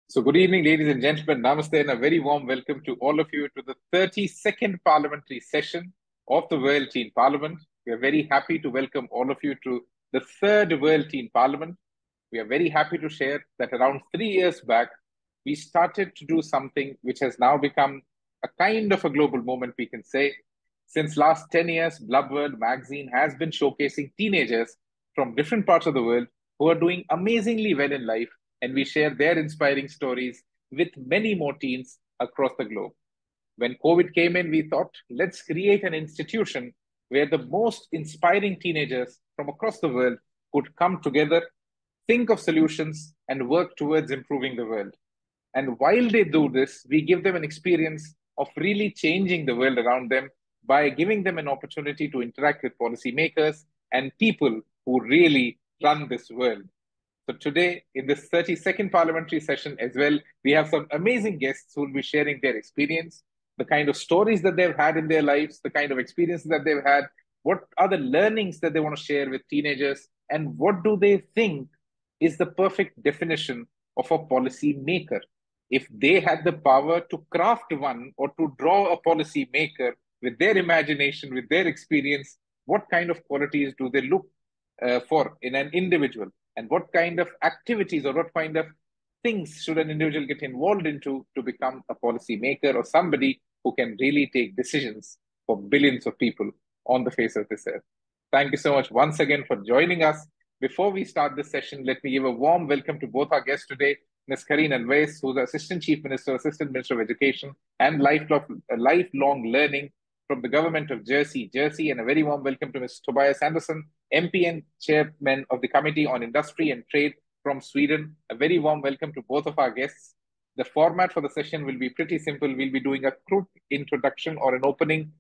So, good evening, ladies and gentlemen. Namaste, and a very warm welcome to all of you to the 32nd Parliamentary Session of the World Teen Parliament. We are very happy to welcome all of you to the third World Teen Parliament. We are very happy to share that around 3 years back, we started to do something which has now become a kind of a global movement, we can say. Since last 10 years, Blub World magazine has been showcasing teenagers from different parts of the world who are doing amazingly well in life, and we share their inspiring stories with many more teens across the globe. When COVID came in, we thought, let's create an institution where the most inspiring teenagers from across the world could come together, think of solutions, and work towards improving the world. And while they do this, we give them an experience of really changing the world around them by giving them an opportunity to interact with policymakers and people who really run this world. So today, in this 32nd Parliamentary Session as well, we have some amazing guests who will be sharing their experience, the kind of stories that they've had in their lives, the kind of experiences that they've had, what are the learnings that they want to share with teenagers, and what do they think is the perfect definition of a policy maker. If they had the power to craft one or to draw a policy maker with their imagination, with their experience, what kind of qualities do they look for in an individual? And what kind of activities or what kind of things should an individual get involved into to become a policy maker or somebody who can really take decisions for billions of people on the face of this earth? Thank you so much once again for joining us. Before we start this session, let me give a warm welcome to both our guests today, Ms. Carina Alves, who's Assistant Chief Minister, Assistant Minister of Education and Lifelong Learning from the Government of Jersey, and a very warm welcome to Mr. Tobias Andersson, MP and Chairman of the Committee on Industry and Trade from Sweden. A very warm welcome to both of our guests. The format for the session will be pretty simple. We'll be doing a quick introduction or an opening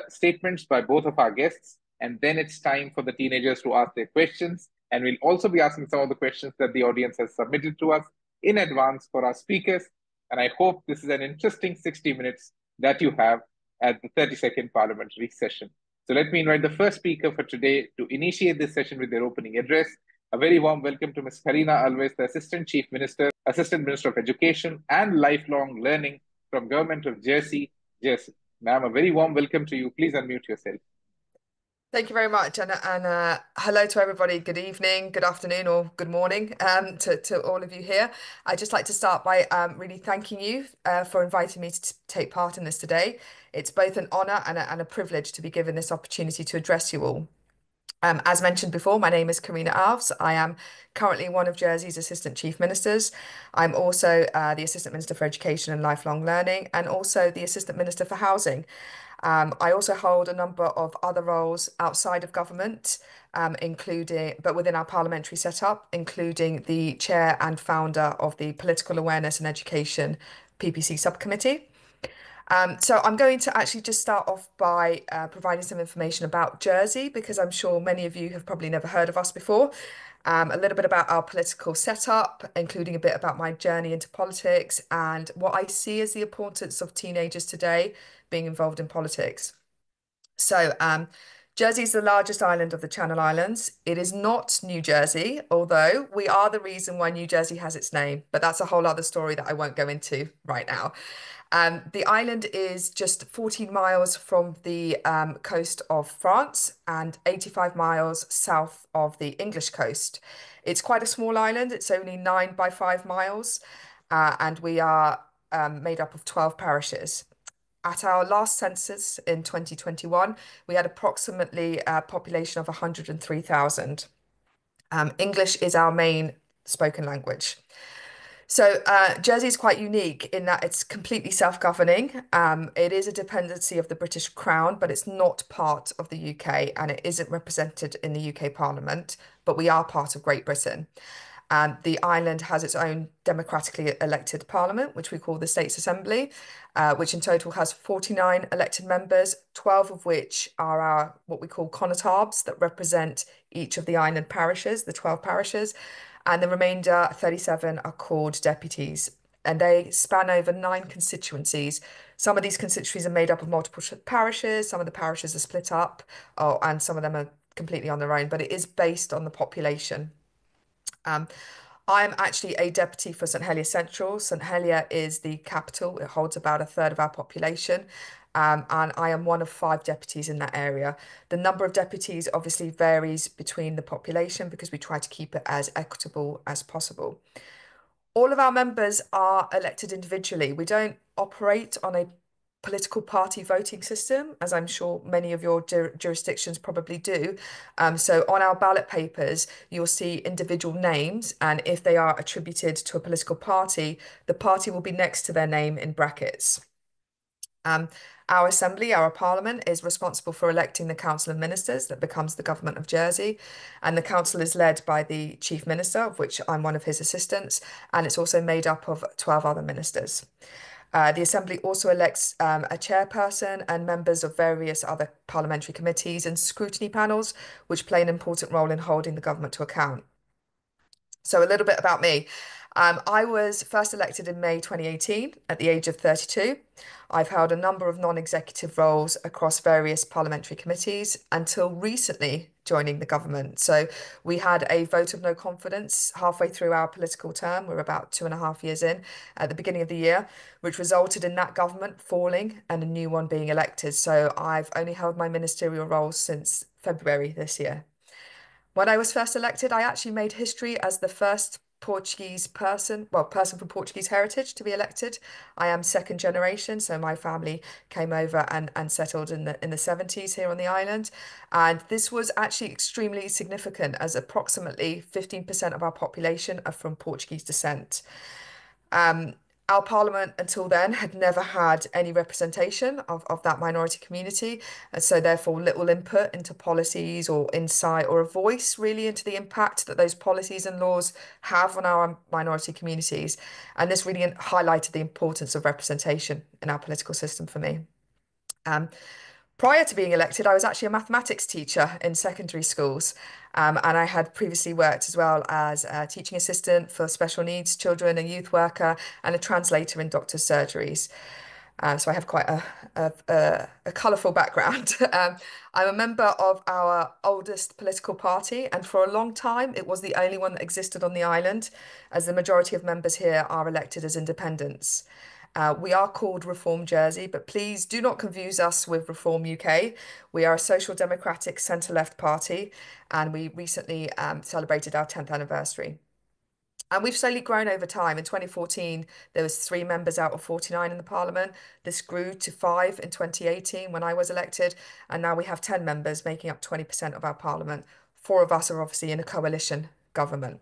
statements by both of our guests, and then it's time for the teenagers to ask their questions. And we'll also be asking some of the questions that the audience has submitted to us in advance for our speakers. And I hope this is an interesting 60 minutes that you have at the 32nd Parliamentary Session. So let me invite the first speaker for today to initiate this session with their opening address. A very warm welcome to Ms. Carina Alves, the Assistant Chief Minister, Assistant Minister of Education and Lifelong Learning from Government of Jersey. Ma'am, a very warm welcome to you. Please unmute yourself. Thank you very much, and hello to everybody. Good evening, good afternoon, or good morning to all of you here. I'd just like to start by really thanking you for inviting me to take part in this today. It's both an honour and a privilege to be given this opportunity to address you all. As mentioned before, my name is Carina Alves. I am currently one of Jersey's Assistant Chief Ministers. I'm also the Assistant Minister for Education and Lifelong Learning, and also the Assistant Minister for Housing. I also hold a number of other roles outside of government, but within our parliamentary setup, including the chair and founder of the Political Awareness and Education PPC subcommittee. So I'm going to actually just start off by providing some information about Jersey, because I'm sure many of you have probably never heard of us before. A little bit about our political setup, including a bit about my journey into politics and what I see as the importance of teenagers today being involved in politics. So Jersey is the largest island of the Channel Islands. It is not New Jersey, although we are the reason why New Jersey has its name, but that's a whole other story that I won't go into right now. The island is just 14 miles from the coast of France and 85 miles south of the English coast. It's quite a small island. It's only 9 by 5 miles, and we are made up of 12 parishes. At our last census in 2021, we had approximately a population of 103,000. English is our main spoken language. So Jersey is quite unique in that it's completely self-governing. It is a dependency of the British Crown, but it's not part of the UK, and it isn't represented in the UK Parliament, but we are part of Great Britain. The island has its own democratically elected parliament, which we call the States Assembly, which in total has 49 elected members, 12 of which are our what we call connotabs that represent each of the island parishes, the 12 parishes, and the remainder, 37, are called deputies. And they span over 9 constituencies. Some of these constituencies are made up of multiple parishes, some of the parishes are split up, and some of them are completely on their own, but it is based on the population. I'm actually a deputy for St Helier Central. St Helier is the capital. It holds about a third of our population. And I am one of 5 deputies in that area. The number of deputies obviously varies between the population because we try to keep it as equitable as possible. All of our members are elected individually. We don't operate on a political party voting system, as I'm sure many of your jurisdictions probably do. So on our ballot papers, you'll see individual names, and if they are attributed to a political party, the party will be next to their name in brackets. Our assembly, our parliament, is responsible for electing the council of ministers that becomes the government of Jersey. And the council is led by the chief minister, of which I'm one of his assistants. And it's also made up of 12 other ministers. The Assembly also elects a chairperson and members of various other parliamentary committees and scrutiny panels, which play an important role in holding the government to account. So a little bit about me. I was first elected in May 2018 at the age of 32. I've held a number of non-executive roles across various parliamentary committees until recently joining the government. So we had a vote of no confidence halfway through our political term. We're about 2.5 years in at the beginning of the year, which resulted in that government falling and a new one being elected. So I've only held my ministerial roles since February this year. When I was first elected, I actually made history as the first Portuguese person from Portuguese heritage to be elected. I am second generation, so my family came over and settled in the 70s here on the island. And this was actually extremely significant as approximately 15% of our population are from Portuguese descent. Our parliament until then had never had any representation of that minority community, and so therefore little input into policies or insight or a voice really into the impact that those policies and laws have on our minority communities. And this really highlighted the importance of representation in our political system for me. Prior to being elected, I was actually a mathematics teacher in secondary schools, and I had previously worked as well as a teaching assistant for special needs children, a youth worker, and a translator in doctor's surgeries. So I have quite a colourful background. I'm a member of our oldest political party, and for a long time it was the only one that existed on the island, as the majority of members here are elected as independents. We are called Reform Jersey, but please do not confuse us with Reform UK. We are a social democratic centre-left party, and we recently celebrated our 10th anniversary. And we've slowly grown over time. In 2014, there was 3 members out of 49 in the parliament. This grew to 5 in 2018 when I was elected, and now we have 10 members making up 20% of our parliament. 4 of us are obviously in a coalition government.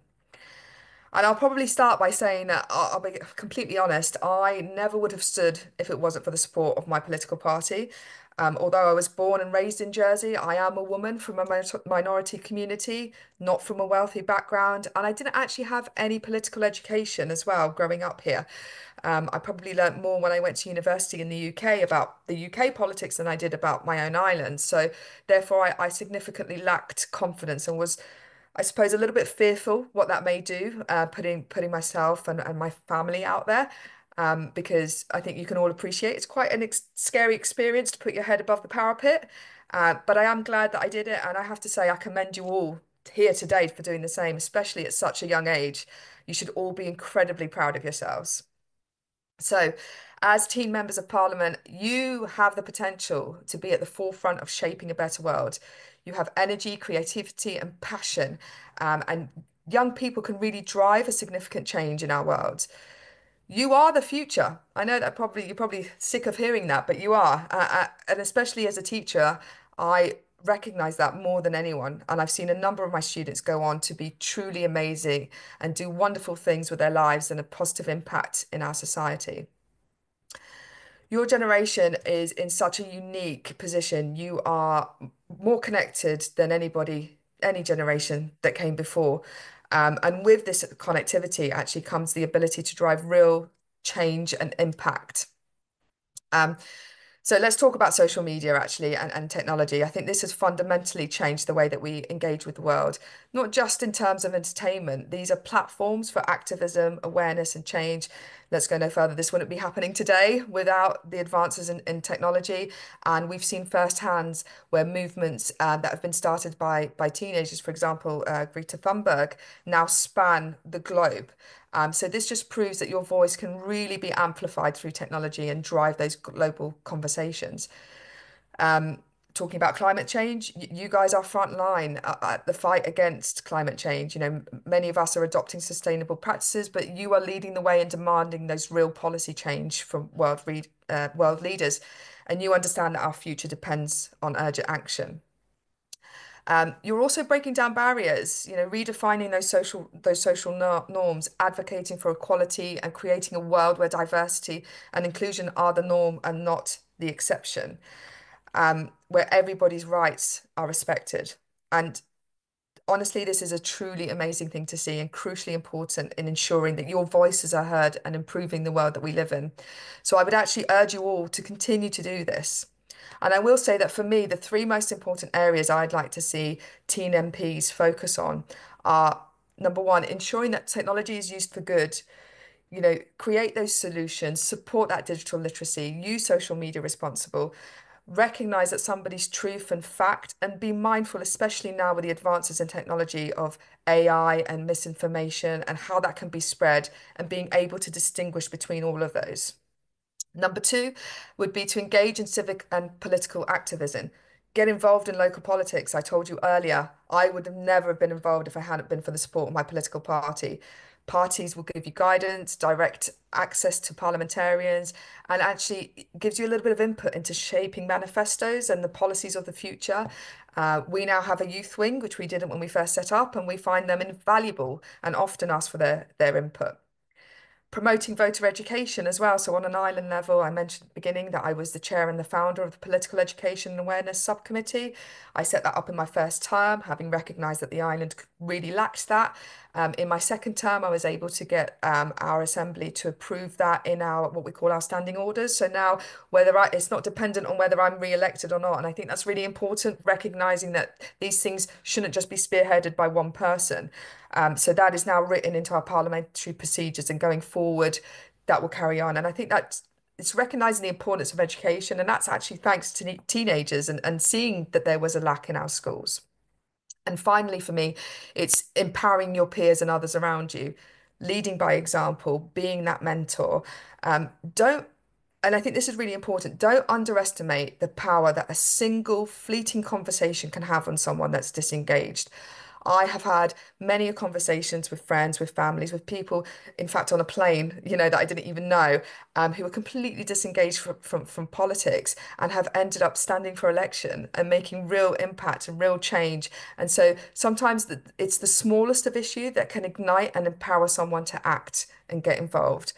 And I'll probably start by saying that I'll be completely honest, I never would have stood if it wasn't for the support of my political party. Although I was born and raised in Jersey, I am a woman from a minority community, not from a wealthy background, and I didn't actually have any political education as well growing up here. I probably learnt more when I went to university in the UK about the UK politics than I did about my own island. So therefore, I significantly lacked confidence and was, I suppose, a little bit fearful what that may do, putting myself and my family out there, because I think you can all appreciate it's quite an scary experience to put your head above the parapet. But I am glad that I did it, and I have to say I commend you all here today for doing the same, especially at such a young age. You should all be incredibly proud of yourselves. So, as teen members of parliament, you have the potential to be at the forefront of shaping a better world. You have energy, creativity, and passion, and young people can really drive a significant change in our world. You are the future. I know that you're probably sick of hearing that, but you are. And especially as a teacher, I recognize that more than anyone. And I've seen a number of my students go on to be truly amazing and do wonderful things with their lives and a positive impact in our society. Your generation is in such a unique position. You are more connected than anybody, any generation that came before. And with this connectivity actually comes the ability to drive real change and impact. So let's talk about social media actually and technology. I think this has fundamentally changed the way that we engage with the world, not just in terms of entertainment. These are platforms for activism, awareness, and change. Let's go no further. This wouldn't be happening today without the advances in technology. And we've seen firsthand where movements that have been started by teenagers, for example, Greta Thunberg, now span the globe. So this just proves that your voice can really be amplified through technology and drive those global conversations. Talking about climate change, you guys are front line at the fight against climate change. You know, many of us are adopting sustainable practices, but you are leading the way and demanding those real policy change from world leaders. And you understand that our future depends on urgent action. You're also breaking down barriers, you know, redefining those social norms, advocating for equality and creating a world where diversity and inclusion are the norm and not the exception, where everybody's rights are respected. And honestly, this is a truly amazing thing to see and crucially important in ensuring that your voices are heard and improving the world that we live in. So I would actually urge you all to continue to do this. And I will say that for me, the three most important areas I'd like to see teen MPs focus on are number one, ensuring that technology is used for good. You know, create those solutions, support that digital literacy, use social media responsible, recognize that somebody's truth and fact, and be mindful, especially now with the advances in technology of AI and misinformation and how that can be spread and being able to distinguish between all of those. Number two would be to engage in civic and political activism. Get involved in local politics. I told you earlier, I would have never been involved if I hadn't been for the support of my political party. Parties will give you guidance, direct access to parliamentarians, and actually gives you a little bit of input into shaping manifestos and the policies of the future. We now have a youth wing, which we didn't when we first set up, and we find them invaluable and often ask for their input. Promoting voter education as well. So on an island level, I mentioned at the beginning that I was the chair and the founder of the Political Education and Awareness Subcommittee. I set that up in my first term, having recognised that the island really lacked that. In my second term, I was able to get our assembly to approve that in our what we call our standing orders. So now it's not dependent on whether I'm re-elected or not. And I think that's really important, recognising that these things shouldn't just be spearheaded by one person. So that is now written into our parliamentary procedures, and going forward, that will carry on. And I think that it's recognising the importance of education, and that's actually thanks to teenagers and seeing that there was a lack in our schools. And finally, for me, it's empowering your peers and others around you, leading by example, being that mentor. Don't And I think this is really important. Don't underestimate the power that a single fleeting conversation can have on someone that's disengaged. I have had many conversations with friends, with families, with people, in fact, on a plane, you know, that I didn't even know, who were completely disengaged from politics and have ended up standing for election and making real impact and real change. And so sometimes it's the smallest of issue that can ignite and empower someone to act and get involved.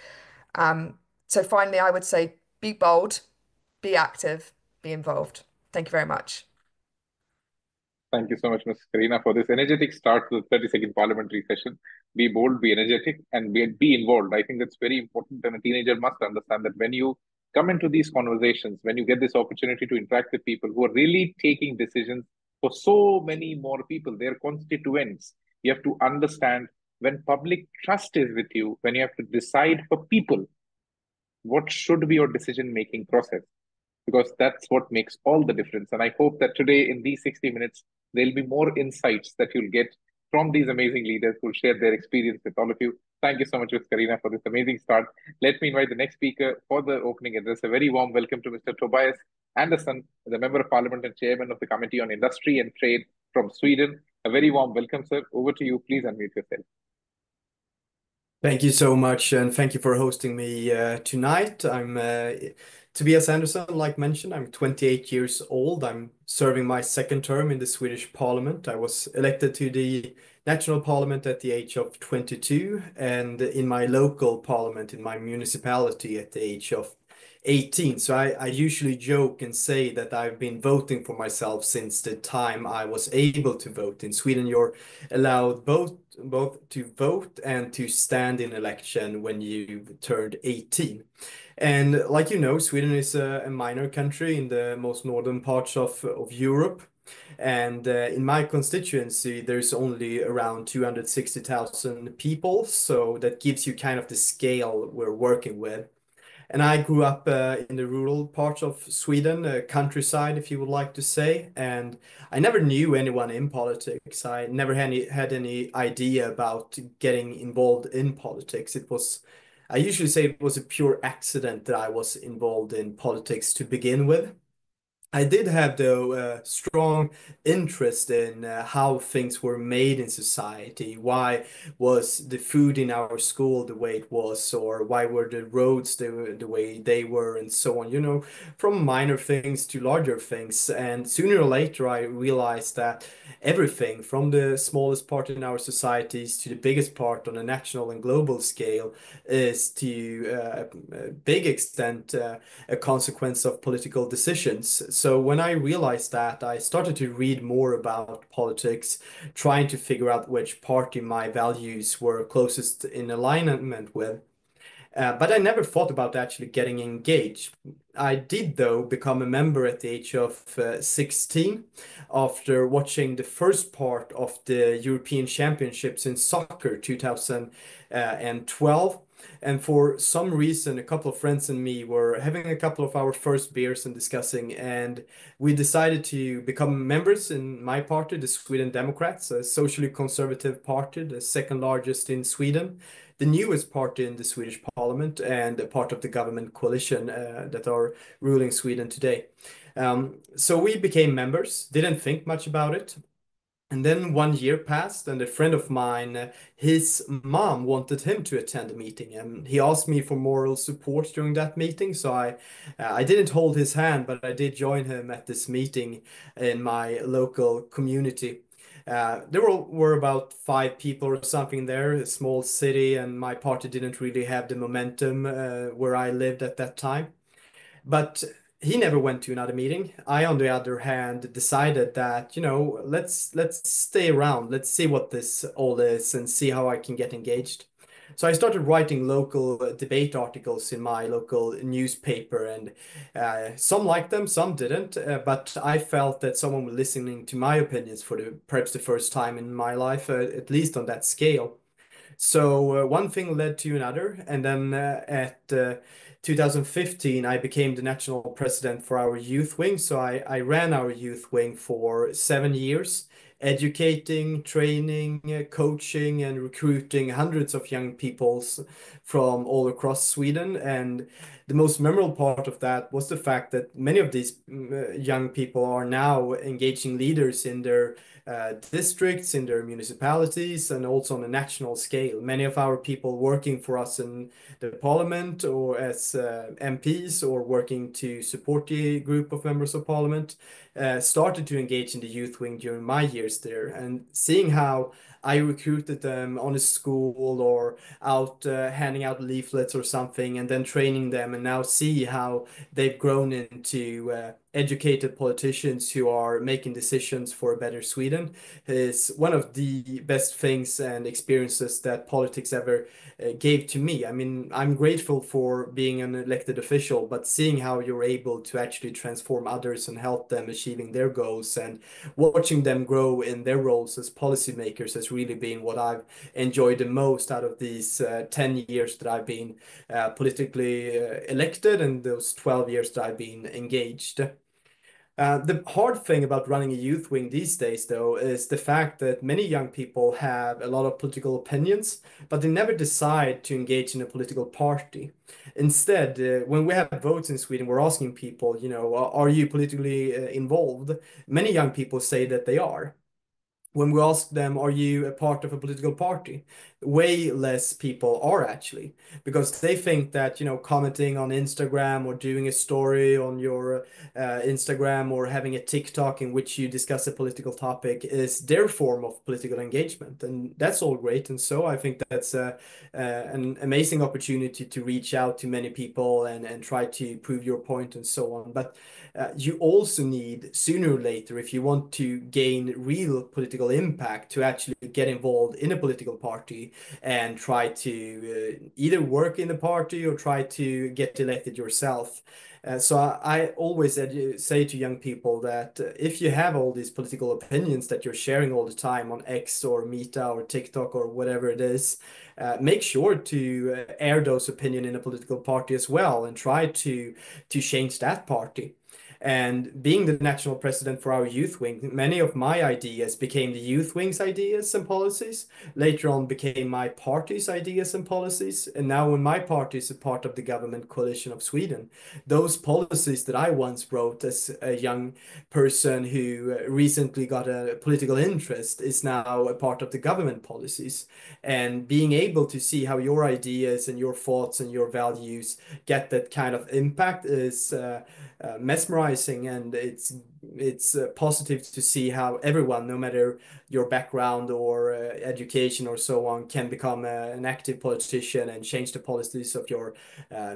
So finally, I would say be bold, be active, be involved. Thank you very much. Thank you so much, Ms. Carina, for this energetic start to the 32nd Parliamentary Session. Be bold, be energetic, and be involved. I think that's very important, and a teenager must understand that when you come into these conversations, when you get this opportunity to interact with people who are really taking decisions for so many more people, their constituents, you have to understand when public trust is with you, when you have to decide for people, what should be your decision-making process, because that's what makes all the difference. And I hope that today, in these 60 minutes, there'll be more insights that you'll get from these amazing leaders who'll share their experience with all of you. Thank you so much, Ms. Carina, for this amazing start. Let me invite the next speaker for the opening address. A very warm welcome to Mr. Tobias Andersson, the Member of Parliament and Chairman of the Committee on Industry and Trade from Sweden. A very warm welcome, sir. Over to you. Please unmute yourself. Thank you so much, and thank you for hosting me tonight. I'm Tobias Andersson, like mentioned. I'm 28 years old. I'm serving my second term in the Swedish Parliament. I was elected to the National Parliament at the age of 22, and in my local parliament in my municipality at the age of 18. So I usually joke and say that I've been voting for myself since the time I was able to vote. In Sweden, you're allowed both to vote and to stand in election when you've turned 18. And like you know, Sweden is a minor country in the most northern parts of Europe. And in my constituency, there's only around 260,000 people. So that gives you kind of the scale we're working with. And I grew up in the rural parts of Sweden, countryside, if you would like to say. And I never knew anyone in politics. I never had any idea about getting involved in politics. I usually say it was a pure accident that I was involved in politics to begin with. I did have, though, a strong interest in how things were made in society. Why was the food in our school the way it was, or why were the roads the way they were, and so on, you know, from minor things to larger things. And sooner or later, I realized that everything from the smallest part in our societies to the biggest part on a national and global scale is to a big extent a consequence of political decisions. So when I realized that, I started to read more about politics, trying to figure out which party my values were closest in alignment with. But I never thought about actually getting engaged. I did, though, become a member at the age of 16 after watching the first part of the European Championships in soccer 2012. And for some reason, a couple of friends and me were having a couple of our first beers and discussing, and we decided to become members in my party, the Sweden Democrats, a socially conservative party, the second largest in Sweden, the newest party in the Swedish parliament, and a part of the government coalition that are ruling Sweden today. So we became members, didn't think much about it. And then 1 year passed, and a friend of mine, his mom wanted him to attend a meeting, and he asked me for moral support during that meeting. So I didn't hold his hand, but I did join him at this meeting in my local community. There were about 5 people or something there, a small city, and my party didn't really have the momentum where I lived at that time. But he never went to another meeting. I, on the other hand, decided that, you know, let's stay around. Let's see what this all is and see how I can get engaged. So I started writing local debate articles in my local newspaper, and some liked them, some didn't. But I felt that someone was listening to my opinions for perhaps the first time in my life, at least on that scale. So one thing led to another, and then at 2015, I became the national president for our youth wing. So I ran our youth wing for 7 years, educating, training, coaching, and recruiting hundreds of young people from all across Sweden. And the most memorable part of that was the fact that many of these young people are now engaging leaders in their districts, in their municipalities, and also on a national scale. Many of our people working for us in the parliament or as MPs or working to support the group of members of parliament started to engage in the youth wing during my years there, and seeing how I recruited them on a school or out handing out leaflets or something, and then training them, and now see how they've grown into educated politicians who are making decisions for a better Sweden is one of the best things and experiences that politics ever gave to me. I mean, I'm grateful for being an elected official, but seeing how you're able to actually transform others and help them achieving their goals and watching them grow in their roles as policymakers has really been what I've enjoyed the most out of these 10 years that I've been politically elected, and those 12 years that I've been engaged. The hard thing about running a youth wing these days, though, is the fact that many young people have a lot of political opinions, but they never decide to engage in a political party. Instead, when we have votes in Sweden, we're asking people, you know, are you politically involved? Many young people say that they are. When we ask them, are you a part of a political party? way less people are actually, because they think that, you know, commenting on Instagram or doing a story on your Instagram or having a TikTok in which you discuss a political topic is their form of political engagement. And that's all great. And so I think that's an amazing opportunity to reach out to many people and try to prove your point and so on. But you also need, sooner or later, if you want to gain real political impact, to actually get involved in a political party and try to either work in the party or try to get elected yourself. So I always say to young people that if you have all these political opinions that you're sharing all the time on X or Meta or TikTok or whatever it is, make sure to air those opinions in a political party as well and try to change that party. And being the national president for our youth wing, many of my ideas became the youth wing's ideas and policies, later on became my party's ideas and policies. And now when my party is a part of the government coalition of Sweden, those policies that I once wrote as a young person who recently got a political interest is now a part of the government policies. And being able to see how your ideas and your thoughts and your values get that kind of impact is mesmerizing, and it's positive to see how everyone, no matter your background or education or so on, can become an active politician and change the policies of your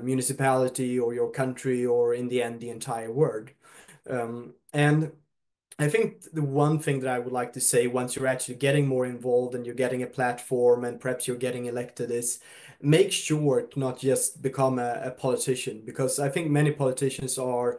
municipality or your country or in the end the entire world. And I think the one thing that I would like to say once you're actually getting more involved and you're getting a platform and perhaps you're getting elected is make sure to not just become a politician, because I think many politicians are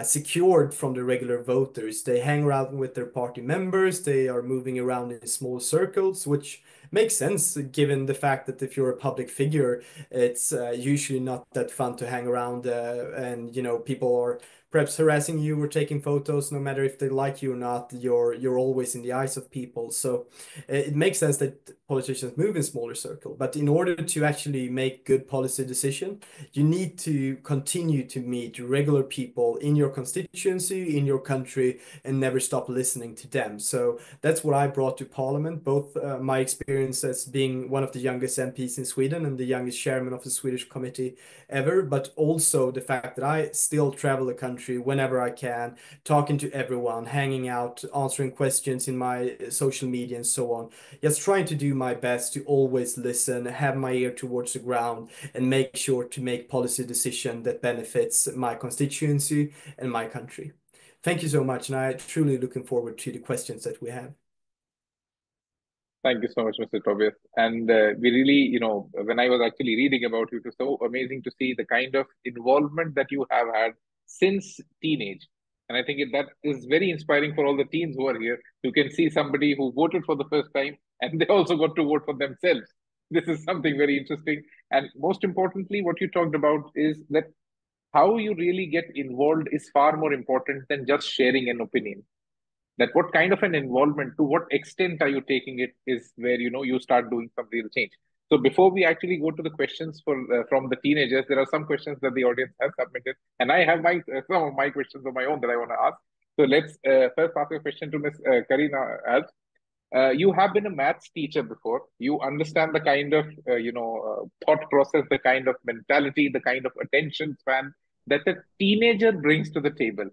secured from the regular voters. They hang around with their party members, they are moving around in small circles, which makes sense given the fact that if you're a public figure, it's usually not that fun to hang around and, you know, people are perhaps harassing you or taking photos, no matter if they like you or not, you're always in the eyes of people. So it makes sense that politicians move in smaller circle. But in order to actually make good policy decision, you need to continue to meet regular people in your constituency, in your country, and never stop listening to them. So that's what I brought to Parliament, both my experience as being one of the youngest MPs in Sweden and the youngest chairman of the Swedish committee ever, but also the fact that I still travel the country whenever I can, talking to everyone, hanging out, answering questions in my social media and so on. Just trying to do my best to always listen, have my ear towards the ground, and make sure to make policy decision that benefits my constituency and my country. Thank you so much, and I'm truly looking forward to the questions that we have. Thank you so much, Mr. Tobias. And we really, you know, when I was actually reading about you, it was so amazing to see the kind of involvement that you have had since teenage. And I think that is very inspiring for all the teens who are here. You can see somebody who voted for the first time and they also got to vote for themselves. This is something very interesting. And most importantly, what you talked about is that how you really get involved is far more important than just sharing an opinion. That what kind of an involvement, to what extent are you taking it, is where, you know, you start doing some real change. So before we actually go to the questions from the teenagers, there are some questions that the audience has submitted, and I have my some of my questions of my own that I want to ask. So let's first ask a question to Ms. Carina Alves. You have been a maths teacher before. You understand the kind of thought process, the kind of mentality, the kind of attention span that a teenager brings to the table.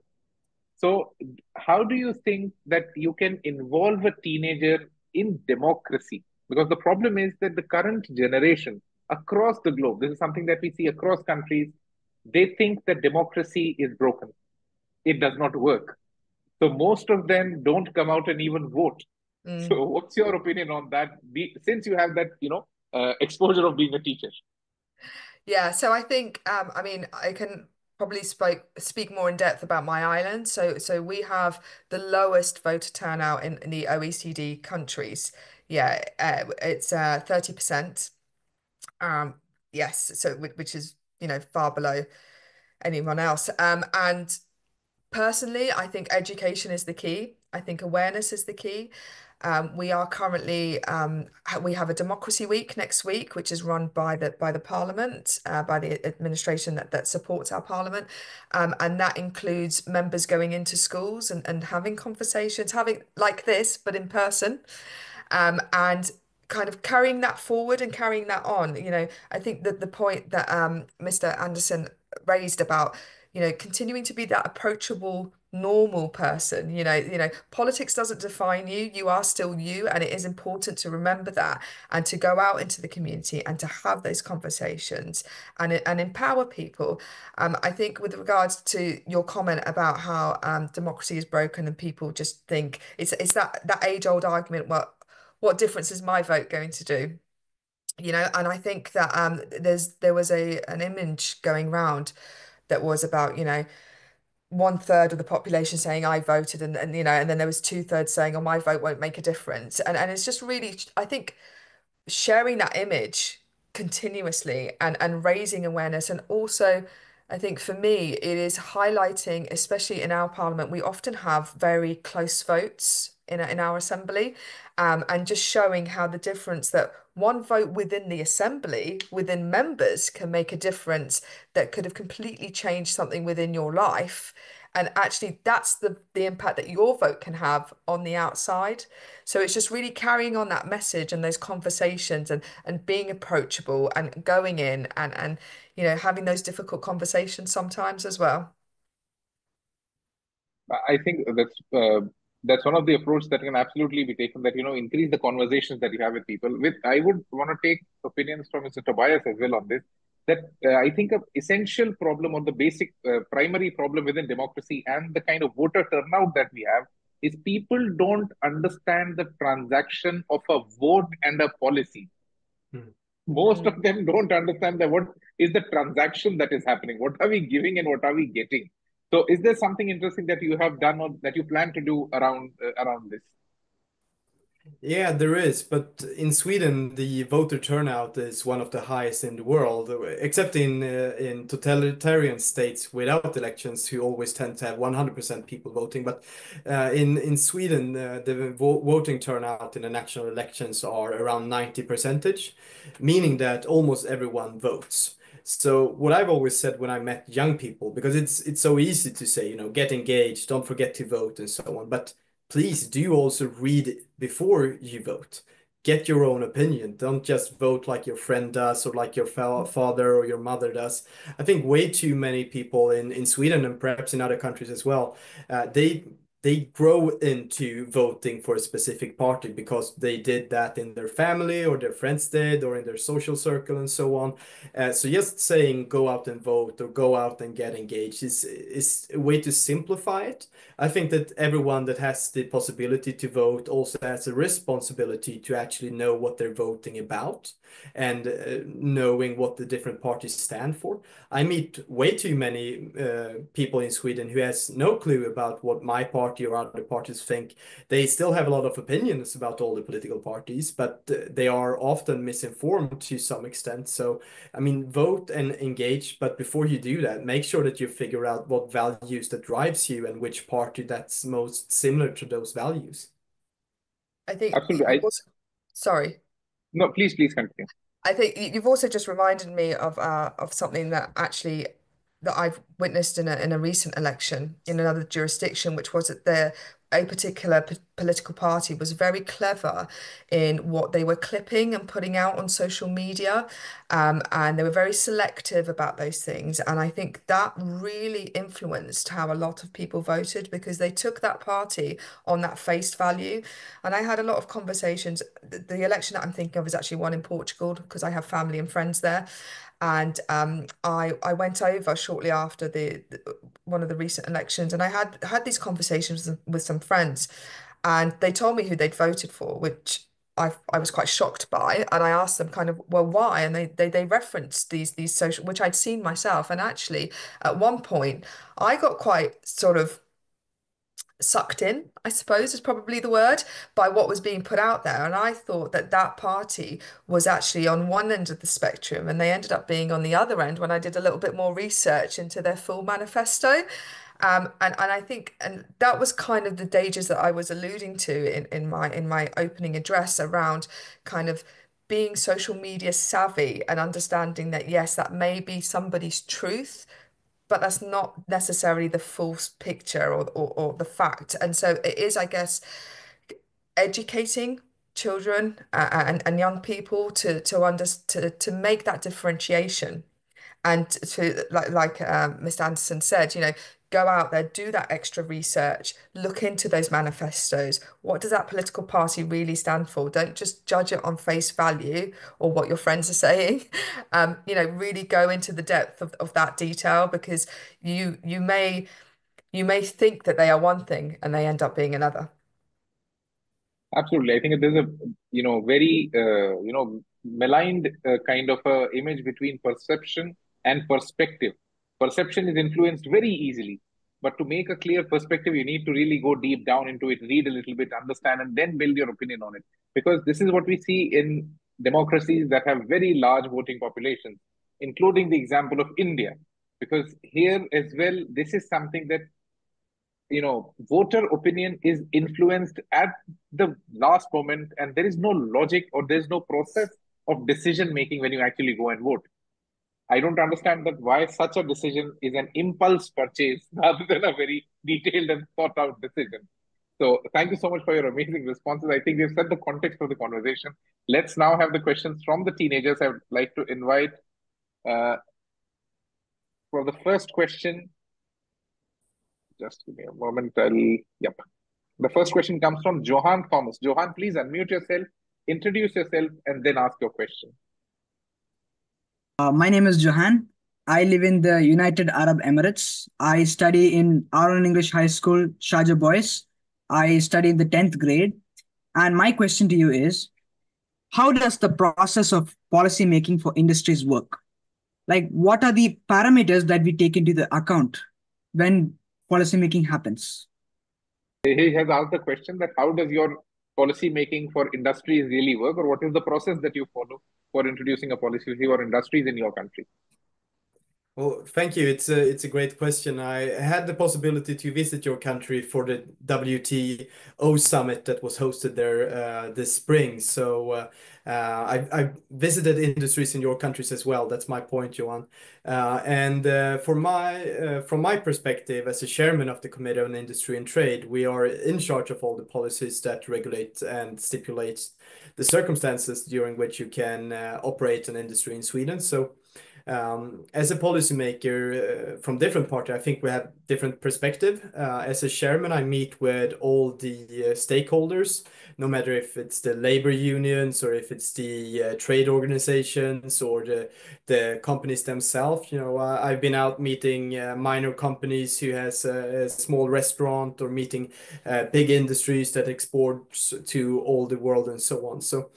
So, how do you think that you can involve a teenager in democracy? Because the problem is that the current generation across the globe, this is something that we see across countries, they think that democracy is broken. It does not work. So, most of them don't come out and even vote. So, what's your opinion on that? Since you have that, exposure of being a teacher. Yeah, so I think I mean I can probably speak more in depth about my island. So we have the lowest voter turnout in the OECD countries. Yeah, it's 30%. Yes, so which is, you know, far below anyone else. And personally, I think education is the key. I think awareness is the key. We are currently we have a democracy week next week, which is run by the Parliament, by the administration that supports our Parliament, and that includes members going into schools and having conversations, having like this, but in person, and kind of carrying that forward and carrying that on. I think that the point that Mr. Andersson raised about, continuing to be that approachable, normal person. Politics doesn't define you. You are still you, and it is important to remember that and to go out into the community and to have those conversations and empower people. I think with regards to your comment about how democracy is broken and people just think it's that age-old argument, well, what difference is my vote going to do? And I think that there was an image going round that was about, 1/3 of the population saying I voted, and and then there was 2/3 saying, oh, my vote won't make a difference. And it's just really, I think, sharing that image continuously and raising awareness. And also, I think for me, it is highlighting, especially in our parliament, we often have very close votes in our assembly, and just showing how the difference that one vote within the assembly, within members, can make a difference that could have completely changed something within your life. And actually, that's the impact that your vote can have on the outside. So it's just really carrying on that message and those conversations and being approachable and going in and having those difficult conversations sometimes as well. I think that's one of the approach that can absolutely be taken. That increase the conversations that you have with people. I would want to take opinions from Mr. Tobias as well on this. That I think an essential problem or the basic primary problem within democracy and the kind of voter turnout that we have is people don't understand the transaction of a vote and a policy. Most of them don't understand that what is the transaction that is happening. What are we giving and what are we getting? So is there something interesting that you have done or that you plan to do around this? Yeah, there is, but in Sweden, the voter turnout is one of the highest in the world, except in totalitarian states without elections, who always tend to have 100% people voting. But in Sweden, the voting turnout in the national elections are around 90%, meaning that almost everyone votes. So what I've always said when I met young people, because it's so easy to say, get engaged, don't forget to vote, and so on, but please do also read before you vote. Get your own opinion. Don't just vote like your friend does or like your father or your mother does. I think way too many people in Sweden and perhaps in other countries as well, they grow into voting for a specific party because they did that in their family or their friends did or in their social circle and so on. So just saying go out and vote or go out and get engaged is a way to simplify it. I think that everyone that has the possibility to vote also has a responsibility to actually know what they're voting about and knowing what the different parties stand for. I meet way too many people in Sweden who has no clue about what my party or other parties think. They still have a lot of opinions about all the political parties, but they are often misinformed to some extent. So, I mean, vote and engage, but before you do that, make sure that you figure out what values that drives you and which party that's most similar to those values. I think Absolutely. sorry. No, please continue. I think you've also just reminded me of something that I've witnessed in a recent election in another jurisdiction, which was that a particular political party was very clever in what they were clipping and putting out on social media, and they were very selective about those things. And I think that really influenced how a lot of people voted because they took that party on that face value. And I had a lot of conversations. The election that I'm thinking of is actually one in Portugal because I have family and friends there. And I went over shortly after one of the recent elections, and I had these conversations with some friends, and they told me who they'd voted for, which I was quite shocked by. And I asked them kind of, well, why? And they referenced these social, which I'd seen myself. And actually, at one point, I got quite sort of sucked in, I suppose is probably the word, by what was being put out there. And I thought that party was actually on one end of the spectrum, and they ended up being on the other end when I did a little bit more research into their full manifesto. And I think, and that was kind of the dangers that I was alluding to in my opening address around kind of being social media savvy and understanding that yes, that may be somebody's truth, but that's not necessarily the full picture or the fact. And so it is, I guess, educating children and young people to make that differentiation and to like Mr. Anderson said, go out there, do that extra research, look into those manifestos. What does that political party really stand for? Don't just judge it on face value or what your friends are saying. Really go into the depth of that detail, because you may think that they are one thing and they end up being another. Absolutely. I think there's a, very, maligned kind of a image between perception and perspective. Perception is influenced very easily, but to make a clear perspective, you need to really go deep down into it, read a little bit, understand, and then build your opinion on it. Because this is what we see in democracies that have very large voting populations, including the example of India. Because here as well, this is something that voter opinion is influenced at the last moment, and there is no logic or there's no process of decision making when you actually go and vote. I don't understand that why such a decision is an impulse purchase rather than a very detailed and thought out decision. So thank you so much for your amazing responses. I think we've set the context for the conversation. Let's now have the questions from the teenagers. I would like to invite for the first question. Just give me a moment. Yep. The first question comes from Johan Thomas. Johan, please unmute yourself, introduce yourself, and then ask your question. My name is Johan. I live in the United Arab Emirates. I study in Aaron English High School, Sharjah Boys. I study in the 10th grade. And my question to you is, how does the process of policy making for industries work? Like, what are the parameters that we take into the account when policy making happens? He has asked the question that how does your policy making for industries really work, or what is the process that you follow for introducing a policy for industries in your country? Well, thank you. It's a great question. I had the possibility to visit your country for the WTO summit that was hosted there this spring. So I visited industries in your countries as well. That's my point, Johan. From my perspective as a chairman of the Committee on Industry and Trade, we are in charge of all the policies that regulate and stipulate the circumstances during which you can operate an industry in Sweden. So as a policymaker from different parties, I think we have different perspective. As a chairman, I meet with all the stakeholders, no matter if it's the labor unions or if it's the trade organizations or the companies themselves. I've been out meeting minor companies who has a small restaurant, or meeting big industries that exports to all the world and so on. So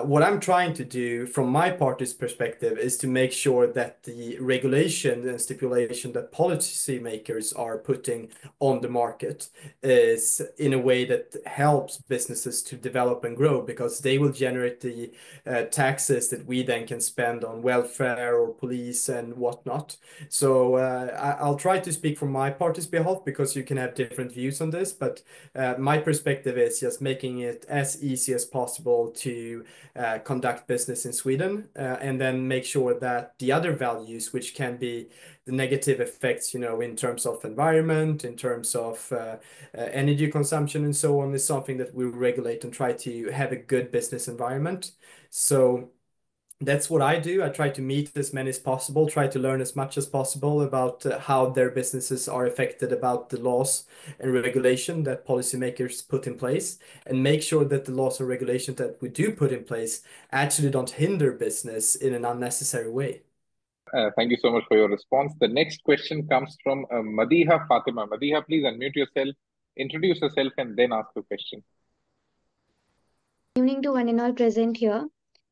what I'm trying to do from my party's perspective is to make sure that the regulation and stipulation that policymakers are putting on the market is in a way that helps businesses to develop and grow, because they will generate the taxes that we then can spend on welfare or police and whatnot. So I'll try to speak from my party's behalf, because you can have different views on this, but my perspective is just making it as easy as possible to conduct business in Sweden, and then make sure that the other values, which can be the negative effects, in terms of environment, in terms of energy consumption and so on, is something that we regulate and try to have a good business environment. So that's what I do. I try to meet as many as possible, try to learn as much as possible about how their businesses are affected about the laws and regulation that policymakers put in place, and make sure that the laws and regulations that we do put in place actually don't hinder business in an unnecessary way. Thank you so much for your response. The next question comes from Madiha Fatima. Madiha, please unmute yourself, introduce yourself, and then ask the question. Good evening to one and all present here.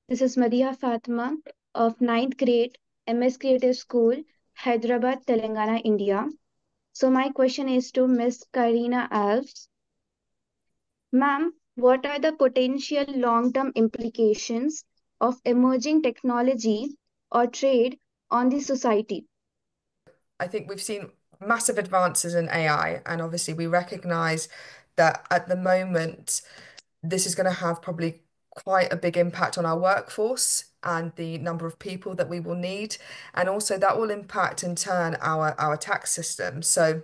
This is Madiha Fatima of 9th grade, MS Creative School, Hyderabad, Telangana, India. So my question is to Miss Carina Alves. Ma'am, what are the potential long-term implications of emerging technology or trade on the society? I think we've seen massive advances in AI, and obviously we recognize that at the moment, this is going to have probably quite a big impact on our workforce and the number of people that we will need. And also that will impact in turn our tax system. So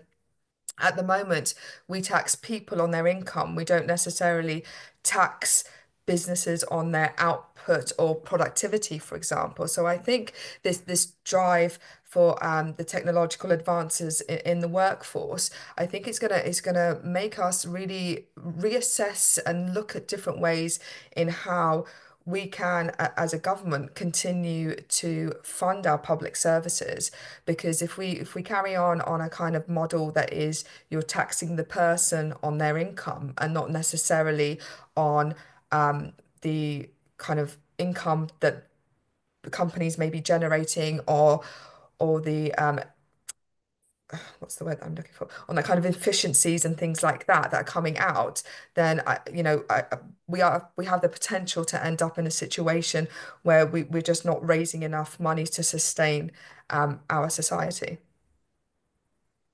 at the moment, we tax people on their income. We don't necessarily tax businesses on their output or productivity, for example. So I think this drive for the technological advances in the workforce, I think it's gonna make us really reassess and look at different ways in how we can, as a government, continue to fund our public services. Because if we carry on a kind of model that is you're taxing the person on their income and not necessarily on the kind of income that the companies may be generating, or the what's the word that I'm looking for, on that kind of efficiencies and things like that are coming out, then we have the potential to end up in a situation where we're just not raising enough money to sustain our society.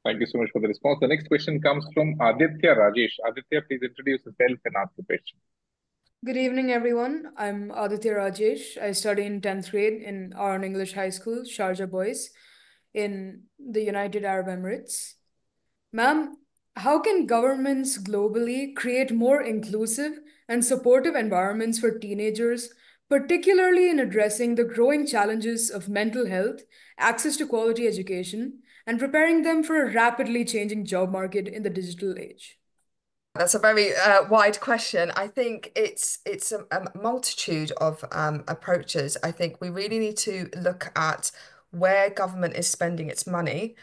Thank you so much for the response. The next question comes from Aditya Rajesh. Aditya, please introduce yourself and ask the question. Good evening, everyone. I'm Aditya Rajesh. I study in 10th grade in Aaron English High School, Sharjah Boys, in the United Arab Emirates. Ma'am, how can governments globally create more inclusive and supportive environments for teenagers, particularly in addressing the growing challenges of mental health, access to quality education, and preparing them for a rapidly changing job market in the digital age? That's a very wide question. I think it's a multitude of approaches. I think we really need to look at where government is spending its money.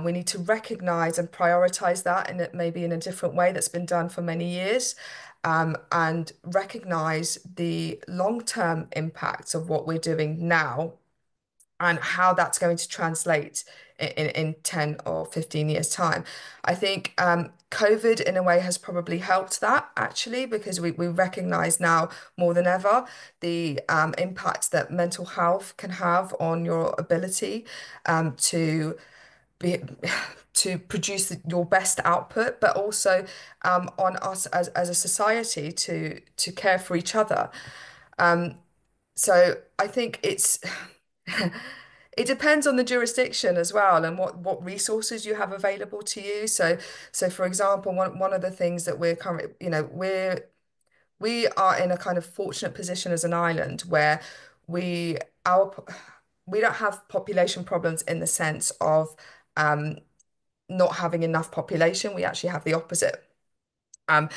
We need to recognize and prioritize that, and it maybe in a different way that's been done for many years, and recognize the long-term impacts of what we're doing now and how that's going to translate in 10 or 15 years' time. I think COVID, in a way, has probably helped that, actually, because we recognize now more than ever the impact that mental health can have on your ability to produce your best output, but also on us as a society to care for each other. So I think it depends on the jurisdiction as well, and what resources you have available to you. So for example, one of the things that we're currently, we are in a kind of fortunate position as an island where we don't have population problems in the sense of not having enough population. We actually have the opposite. And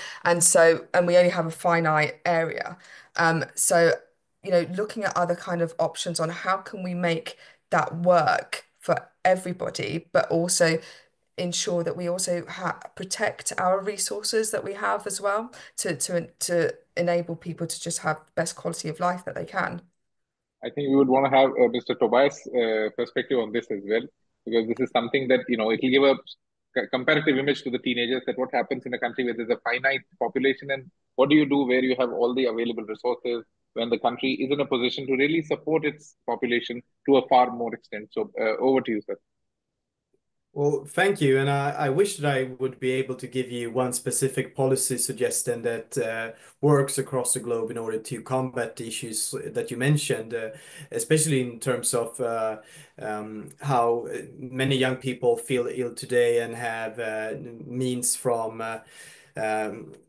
we only have a finite area. So looking at other kind of options on how can we make that work for everybody, but also ensure that we also protect our resources that we have as well to enable people to just have the best quality of life that they can. I think we would want to have Mr. Tobias' perspective on this as well, because this is something that, it will give a comparative image to the teenagers that what happens in a country where there's a finite population, and what do you do where you have all the available resources when the country is in a position to really support its population to a far more extent. So over to you, sir. Well, thank you. And I wish that I would be able to give you one specific policy suggestion that works across the globe in order to combat the issues that you mentioned, especially in terms of how many young people feel ill today and have means from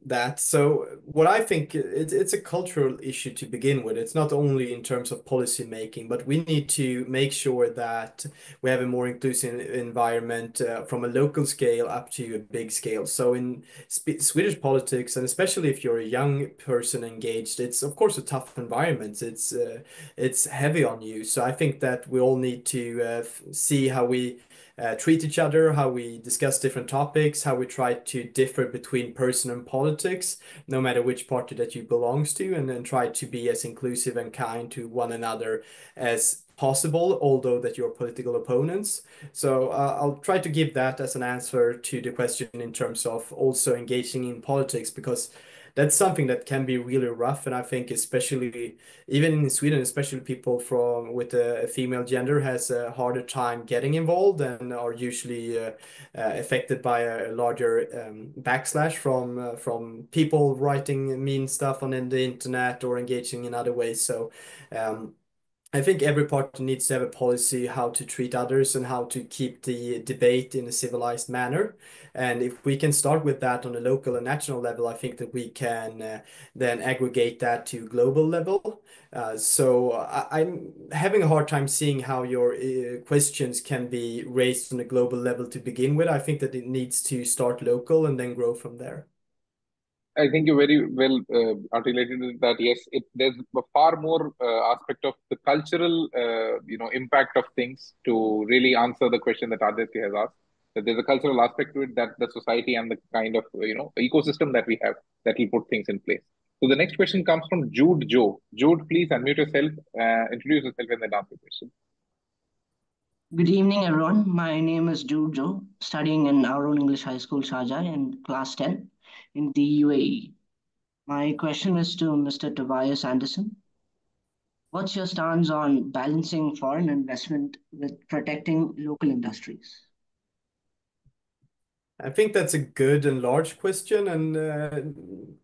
that. So what I think it's a cultural issue to begin with. It's not only in terms of policy making, but we need to make sure that we have a more inclusive environment from a local scale up to a big scale. So in Swedish politics, and especially if you're a young person engaged, it's of course a tough environment. It's heavy on you. So I think that we all need to see how we treat each other, how we discuss different topics, how we try to differ between person and politics, no matter which party that you belongs to, and then try to be as inclusive and kind to one another as possible, although that you're political opponents. So I'll try to give that as an answer to the question in terms of also engaging in politics, because that's something that can be really rough. And I think especially even in Sweden, especially people with a female gender has a harder time getting involved and are usually affected by a larger backslash from people writing mean stuff on the internet or engaging in other ways. So I think every party needs to have a policy how to treat others and how to keep the debate in a civilized manner. And if we can start with that on a local and national level, I think that we can then aggregate that to global level. I'm having a hard time seeing how your questions can be raised on a global level to begin with. I think that it needs to start local and then grow from there. I think you very well articulated that. Yes, there's a far more aspect of the cultural, impact of things to really answer the question that Aditya has asked. That there's a cultural aspect to it, that the society and the kind of ecosystem that we have that will put things in place. So the next question comes from Jude Joe. Jude, please unmute yourself, introduce yourself, and then ask the question. Good evening, everyone. My name is Jude Joe, studying in our own English High School, Sharjah, in class 10 in the UAE. My question is to Mr. Tobias Andersson. What's your stance on balancing foreign investment with protecting local industries? I think that's a good and large question, and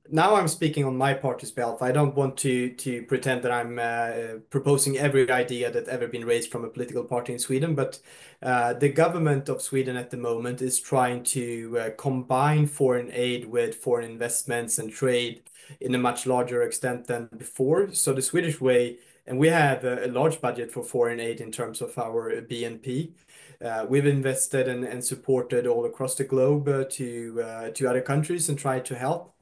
now I'm speaking on my party's behalf. I don't want to pretend that I'm proposing every idea that ever been raised from a political party in Sweden, but the government of Sweden at the moment is trying to combine foreign aid with foreign investments and trade in a much larger extent than before. So the Swedish way, and we have a large budget for foreign aid in terms of our BNP. We've invested and supported all across the globe to other countries and tried to help.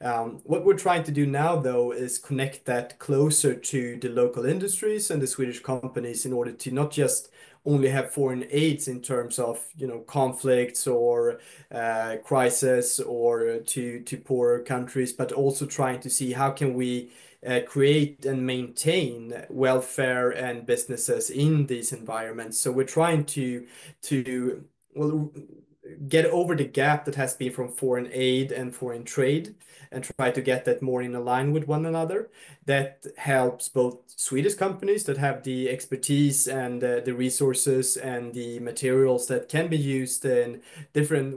What we're trying to do now, though, is connect that closer to the local industries and the Swedish companies in order to not just only have foreign aids in terms of conflicts or crisis or to poorer countries, but also trying to see how can we create and maintain welfare and businesses in these environments. So we're trying to well, get over the gap that has been from foreign aid and foreign trade and try to get that more in line with one another. That helps both Swedish companies that have the expertise and the resources and the materials that can be used in different,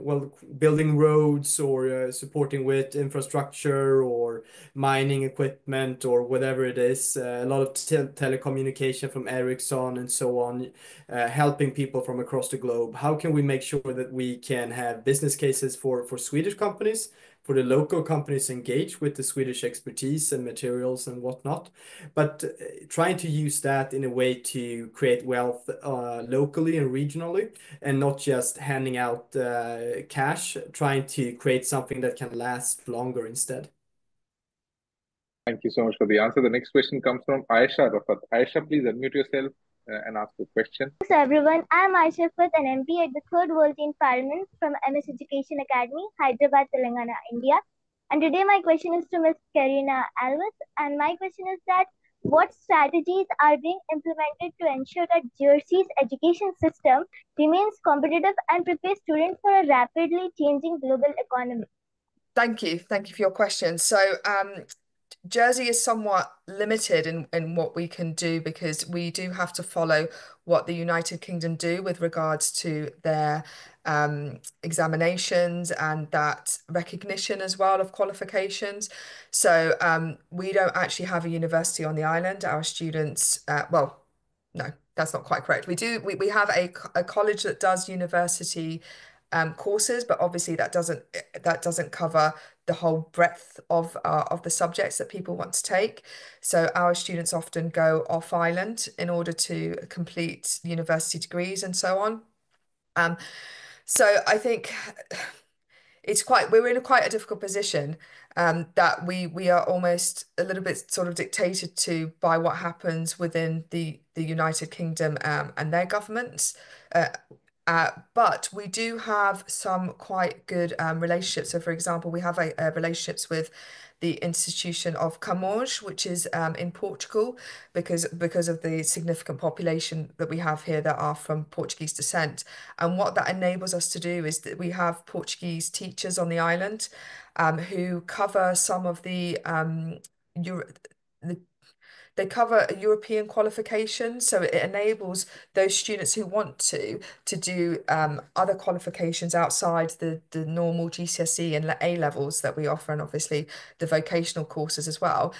building roads or supporting with infrastructure or mining equipment or whatever it is. A lot of telecommunication from Ericsson and so on, helping people from across the globe. How can we make sure that we can have business cases for Swedish companies, for the local companies engage with the Swedish expertise and materials and whatnot, but trying to use that in a way to create wealth locally and regionally, and not just handing out cash, trying to create something that can last longer instead. Thank you so much for the answer. The next question comes from Ayesha Rafath. Ayesha, please unmute yourself and ask the question. Hello everyone, I am Ayesha Rafath, an MP at the 3rd World Teen Parliament from MS Education Academy, Hyderabad, Telangana, India. And today my question is to Ms. Carina Alves, and my question is that what strategies are being implemented to ensure that Jersey's education system remains competitive and prepares students for a rapidly changing global economy? Thank you for your question. So Jersey is somewhat limited in what we can do, because we do have to follow what the United Kingdom do with regards to their examinations and that recognition as well of qualifications. So we don't actually have a university on the island. Our students, well, no, that's not quite correct. We have a college that does university courses, but obviously that doesn't cover the whole breadth of the subjects that people want to take. So our students often go off island in order to complete university degrees and so on. So I think we're in quite a difficult position, that we are almost a little bit sort of dictated to by what happens within the United Kingdom and their governments. But we do have some quite good relationships. So, for example, we have relationships with the institution of Camões, which is in Portugal, because of the significant population that we have here that are from Portuguese descent. And what that enables us to do is that we have Portuguese teachers on the island they cover a European qualification, so it enables those students who want to do other qualifications outside the normal GCSE and A levels that we offer, and obviously the vocational courses as well.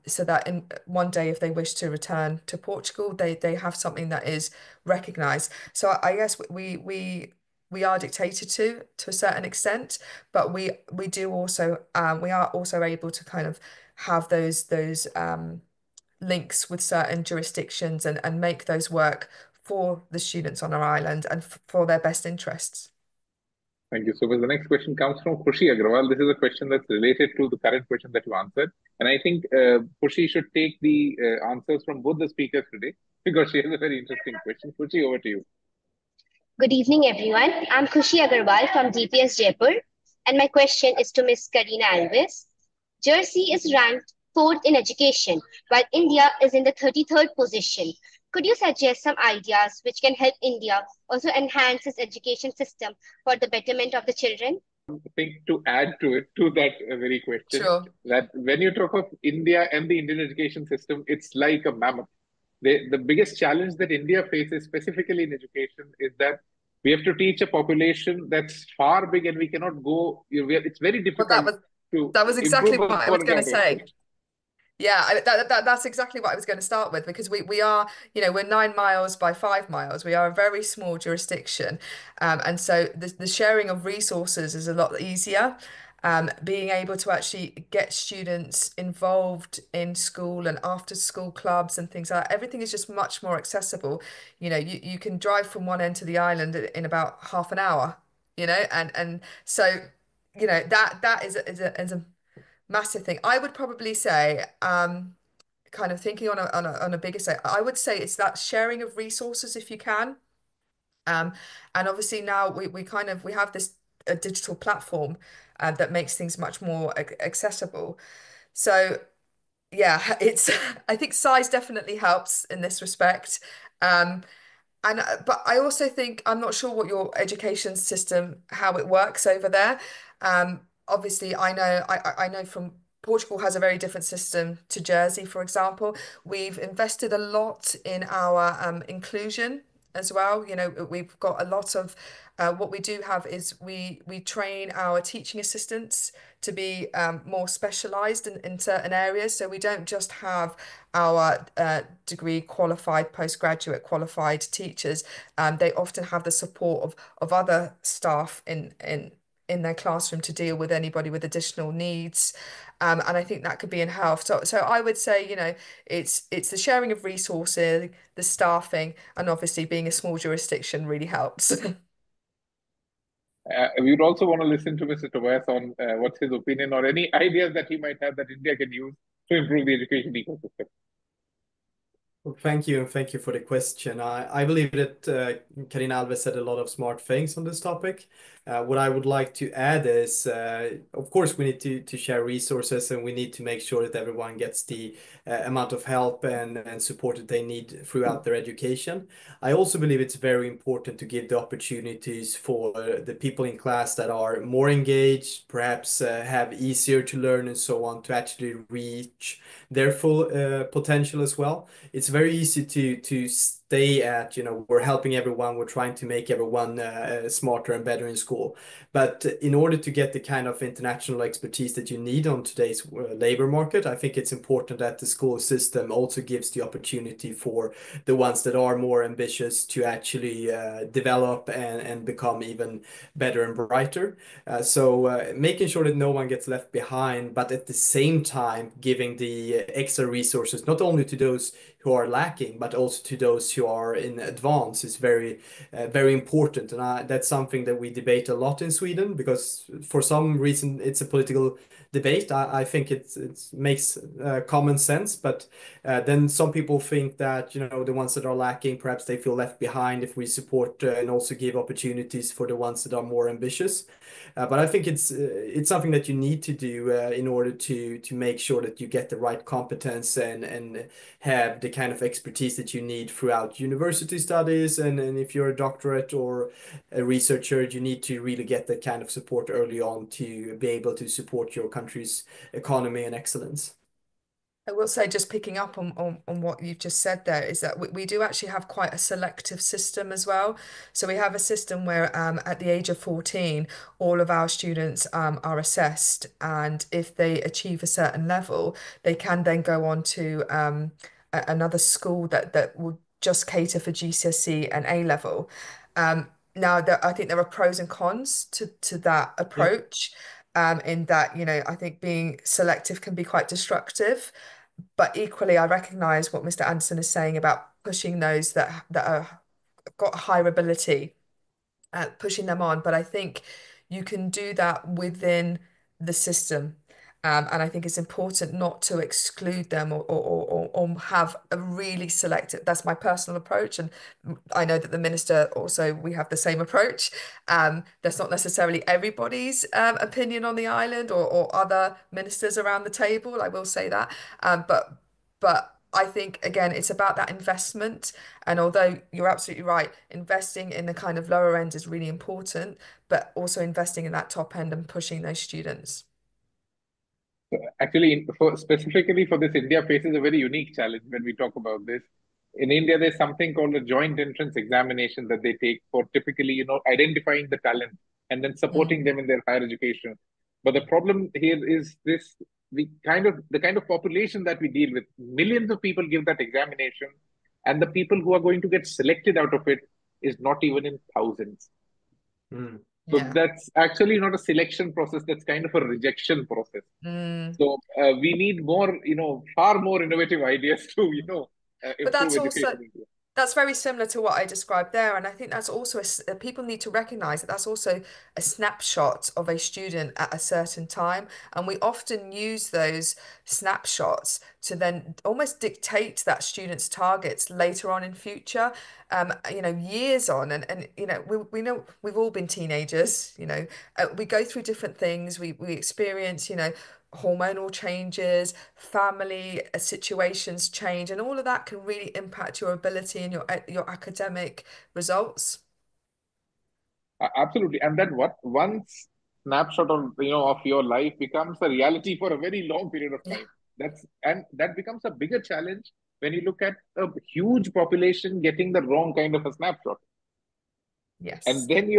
So that in one day, if they wish to return to Portugal, they have something that is recognised. So I guess we are dictated to a certain extent, but we do also we are also able to kind of have those links with certain jurisdictions and make those work for the students on our island and for their best interests. Thank you so much. The next question comes from Khushi Agarwal. This is a question that's related to the current question that you answered. And I think Khushi should take the answers from both the speakers today because she has a very interesting question. Khushi, over to you. Good evening, everyone. I'm Khushi Agarwal from DPS Jaipur, and my question is to Ms. Carina Alves. Jersey is ranked 4th in education, while India is in the 33rd position. Could you suggest some ideas which can help India also enhance its education system for the betterment of the children? I think to add to that very question, Sure. that when you talk of India and the Indian education system, it's like a mammoth. The biggest challenge that India faces, specifically in education, is that we have to teach a population that's far big, and we cannot go. It's very difficult. That was exactly improve what I was going to say. education. Yeah, that's exactly what I was going to start with, because we are, we're 9 miles by 5 miles. We are a very small jurisdiction. And so the sharing of resources is a lot easier. Being able to actually get students involved in school and after school clubs and things like that, everything is just much more accessible. You can drive from one end to the island in about half an hour, and so, that is a massive thing. I would probably say, kind of thinking on a bigger scale, I would say it's that sharing of resources if you can. And obviously now we have this a digital platform that makes things much more accessible. So yeah, I think size definitely helps in this respect. But I also think, I'm not sure what your education system, how it works over there. Obviously, I know from Portugal has a very different system to Jersey, for example. We've invested a lot in our inclusion as well. We've got a lot of what we do have is we train our teaching assistants to be more specialized in certain areas. So we don't just have our degree qualified, postgraduate qualified teachers. They often have the support of other staff in their classroom to deal with anybody with additional needs. And I think that could be in health. So I would say, it's the sharing of resources, the staffing, and obviously being a small jurisdiction really helps. We would also want to listen to Mr. Tobias on what's his opinion or any ideas that he might have that India can use to improve the education ecosystem. Well, thank you, and thank you for the question. I believe that Carina Alves said a lot of smart things on this topic. What I would like to add is, of course, we need to share resources, and we need to make sure that everyone gets the amount of help and support that they need throughout their education. I also believe it's very important to give the opportunities for the people in class that are more engaged, perhaps have easier to learn and so on, to actually reach their full potential as well. It's very easy to stay at, we're helping everyone, we're trying to make everyone smarter and better in school. But in order to get the kind of international expertise that you need on today's labor market, I think it's important that the school system also gives the opportunity for the ones that are more ambitious to actually develop and become even better and brighter. So making sure that no one gets left behind, but at the same time giving the extra resources, not only to those who are lacking, but also to those who are in advance, is very important. And that's something that we debate a lot in Sweden, because for some reason it's a political debate. I think it makes common sense, but then some people think that, the ones that are lacking, perhaps they feel left behind if we support and also give opportunities for the ones that are more ambitious. But I think it's something that you need to do in order to make sure that you get the right competence and have the kind of expertise that you need throughout university studies. And if you're a doctorate or a researcher, you need to really get that kind of support early on to be able to support your country's economy and excellence. I will say, just picking up on what you've just said there, is that we do actually have quite a selective system as well. So we have a system where at the age of 14, all of our students are assessed, and if they achieve a certain level, they can then go on to another school that will just cater for GCSE and A level. Now, I think there are pros and cons to that approach. In that, I think being selective can be quite destructive. But equally, I recognise what Mr. Andersson is saying about pushing those that are got higher ability, pushing them on. But I think you can do that within the system. And I think it's important not to exclude them or have a really selective. That's my personal approach, and I know that the minister also, we have the same approach. That's not necessarily everybody's opinion on the island or other ministers around the table. I will say that, but I think again it's about that investment. And although you're absolutely right, investing in the kind of lower end is really important, but also investing in that top end and pushing those students. Actually, specifically for this, India faces a very unique challenge when we talk about this. In India, there's something called a joint entrance examination that they take for typically, identifying the talent and then supporting them in their higher education. But the problem here is this: the kind of population that we deal with. Millions of people give that examination, and the people who are going to get selected out of it is not even in thousands. So that's actually not a selection process, that's kind of a rejection process. So we need more, far more innovative ideas to, But that's improve also, education. that's very similar to what I described there. And I think that's also, people need to recognize that that's also a snapshot of a student at a certain time. And we often use those snapshots to then almost dictate that student's targets later on in future, years on. And we know we've all been teenagers, we go through different things, we experience, hormonal changes, family situations change, and all of that can really impact your ability and your academic results. Absolutely. And that one snapshot of your life becomes a reality for a very long period of time. That becomes a bigger challenge when you look at a huge population getting the wrong kind of a snapshot. Yes. And then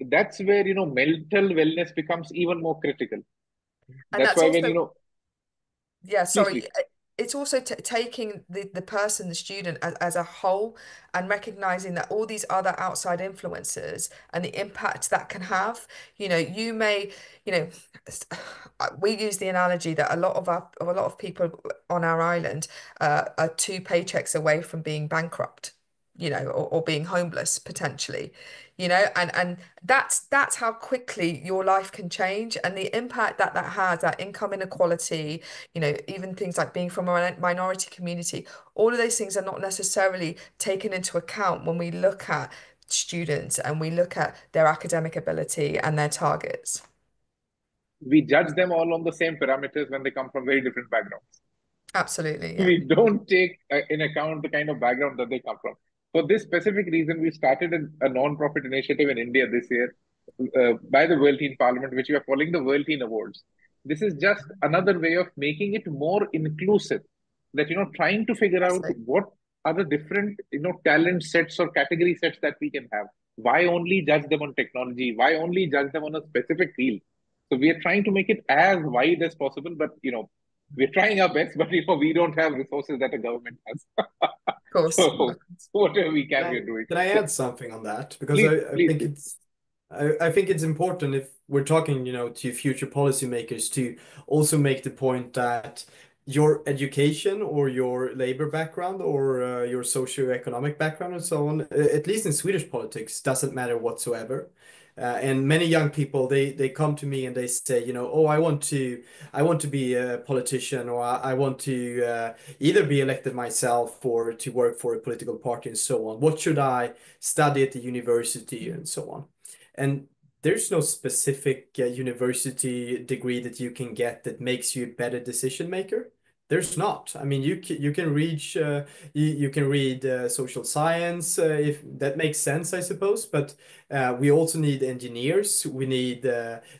that's where mental wellness becomes even more critical. And that's why also, when sorry, it's also taking the person, the student as a whole, and recognizing that all these other outside influences and the impact that can have. You may, we use the analogy that a lot of people on our island are 2 paychecks away from being bankrupt, or being homeless potentially, and that's how quickly your life can change, and the impact that has, that income inequality, even things like being from a minority community, all of those things are not necessarily taken into account when we look at students and we look at their academic ability and their targets. We judge them all on the same parameters when they come from very different backgrounds. Absolutely, yeah. We don't take in account the kind of background that they come from. For this specific reason, we started a non-profit initiative in India this year by the World Teen Parliament, which we are calling the World Teen Awards. This is just another way of making it more inclusive, that, trying to figure out what are the different, talent sets or category sets that we can have. Why only judge them on technology? Why only judge them on a specific field? So we are trying to make it as wide as possible, but, we're trying our best, but, we don't have resources that a government has. Of course. So whatever we can, we're doing. Can I add something on that? Because please. I think it's important, if we're talking, to future policymakers, to also make the point that your education or your labor background or your socioeconomic background and so on, at least in Swedish politics, doesn't matter whatsoever. And many young people, they come to me and they say, oh, I want to be a politician, or I want to either be elected myself or to work for a political party and so on. What should I study at the university and so on? And there's no specific university degree that you can get that makes you a better decision maker. There's not. I mean, you can read social science if that makes sense, I suppose. But we also need engineers. We need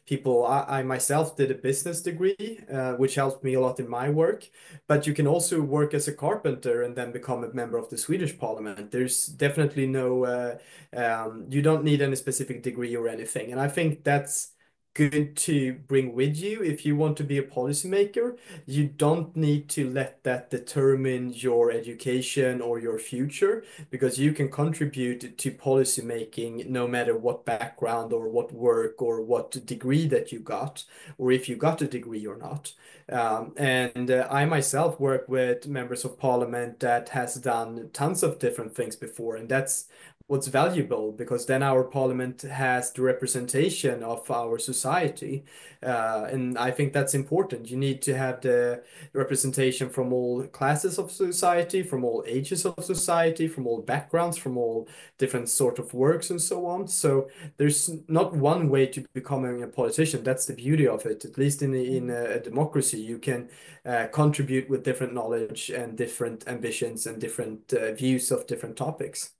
people. I myself did a business degree, which helped me a lot in my work. But you can also work as a carpenter and then become a member of the Swedish Parliament. There's definitely no. You don't need any specific degree or anything, and I think that's good to bring with you if you want to be a policymaker. You don't need to let that determine your education or your future, because you can contribute to policy making no matter what background or what work or what degree that you got, or if you got a degree or not. And I myself work with members of parliament that has done tons of different things before, and that's what's valuable, because then our parliament has the representation of our society. And I think that's important. You need to have the representation from all classes of society, from all ages of society, from all backgrounds, from all different sort of works and so on. So there's not one way to becoming a politician. That's the beauty of it. At least in a democracy, you can contribute with different knowledge and different ambitions and different views of different topics.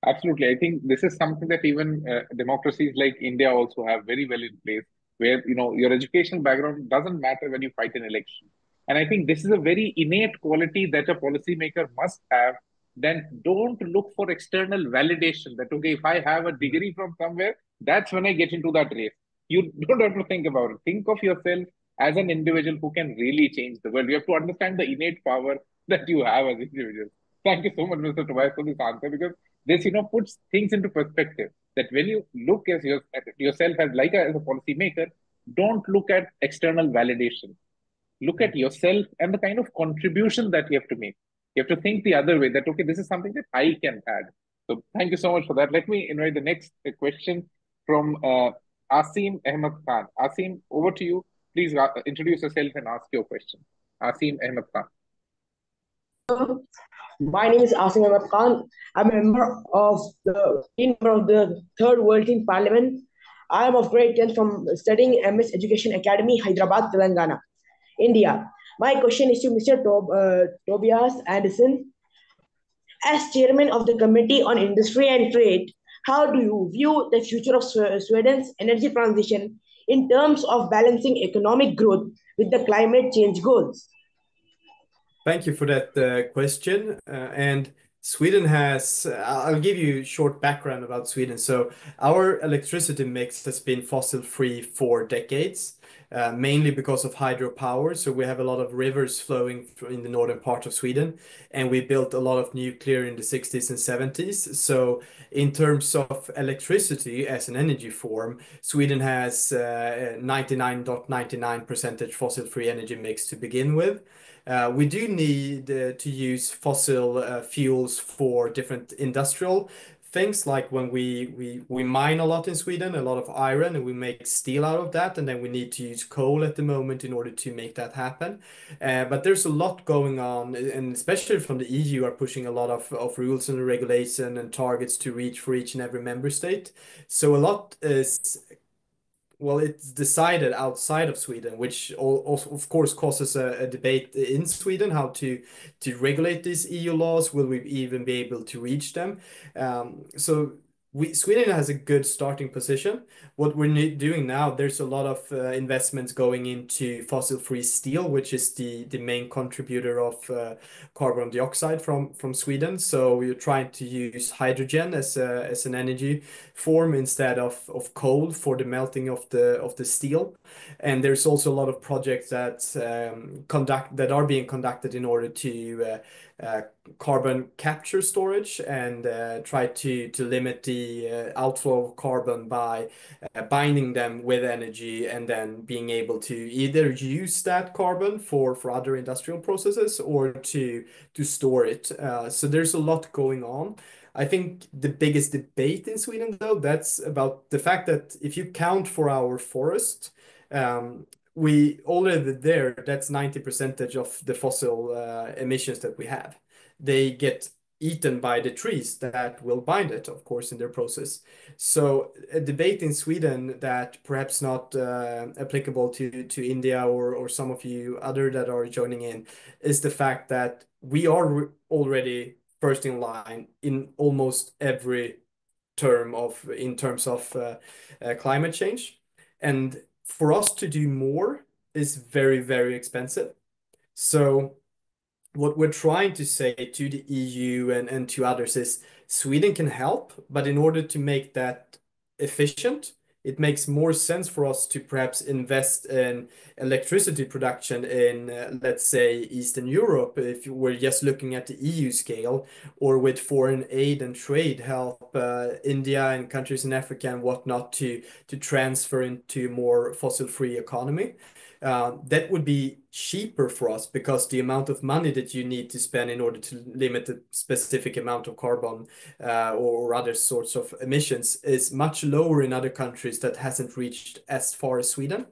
Absolutely. I think this is something that even democracies like India also have very well in place, where your educational background doesn't matter when you fight an election. And I think this is a very innate quality that a policymaker must have. Then don't look for external validation that, okay, if I have a degree from somewhere, that's when I get into that race. You don't have to think about it. Think of yourself as an individual who can really change the world. You have to understand the innate power that you have as individuals. Thank you so much, Mr. Tobias, for this answer, because this puts things into perspective, that when you look at yourself as as a policy maker, don't look at external validation. Look at yourself and the kind of contribution that you have to make. You have to think the other way, that okay, this is something that I can add. So thank you so much for that. Let me invite the next question from Aasim Ahmed Khan. Aasim, over to you. Please introduce yourself and ask your question. Aasim Ahmed Khan. My name is Aasim Ahmed Khan. I'm a member of the Third World Team Parliament. I am of grade 10 from studying MS Education Academy, Hyderabad, Telangana, India. My question is to Mr. Tobias Andersson. As chairman of the Committee on Industry and Trade, how do you view the future of Sweden's energy transition in terms of balancing economic growth with the climate change goals? Thank you for that question. And Sweden has, I'll give you a short background about Sweden. So our electricity mix has been fossil-free for decades, mainly because of hydropower. So we have a lot of rivers flowing in the northern part of Sweden, and we built a lot of nuclear in the 60s and 70s. So in terms of electricity as an energy form, Sweden has 99.99% fossil-free energy mix to begin with. We do need to use fossil fuels for different industrial things, like when we mine a lot in Sweden, a lot of iron, and we make steel out of that, and then we need to use coal at the moment in order to make that happen. But there's a lot going on, and especially from the EU are pushing a lot of rules and regulation and targets to reach for each and every member state. So a lot is, well, it's decided outside of Sweden, which also, of course, causes a debate in Sweden, how to regulate these EU laws. Will we even be able to reach them? So Sweden has a good starting position. What we're doing now, there's a lot of investments going into fossil-free steel, which is the main contributor of carbon dioxide from Sweden. So we're trying to use hydrogen as an energy form instead of coal for the melting of the steel. And there's also a lot of projects that are being conducted in order to carbon capture storage and try to limit the outflow of carbon by binding them with energy and then being able to either use that carbon for other industrial processes or to store it. So there's a lot going on. I think the biggest debate in Sweden, though, that's about the fact that if you count for our forest, we already there, that's 90% of the fossil emissions that we have. They get eaten by the trees that will bind it, of course, in their process. So a debate in Sweden that perhaps not applicable to India or some of you other that are joining in is the fact that we are already first in line in almost every term in terms of climate change. And for us to do more is very, very expensive. So what we're trying to say to the EU and to others is Sweden can help, but in order to make that efficient, it makes more sense for us to perhaps invest in electricity production in, let's say, Eastern Europe, if we're just looking at the EU scale, or with foreign aid and trade help India and countries in Africa and whatnot to transfer into a more fossil-free economy. That would be cheaper for us because the amount of money that you need to spend in order to limit the specific amount of carbon or other sorts of emissions is much lower in other countries that hasn't reached as far as Sweden.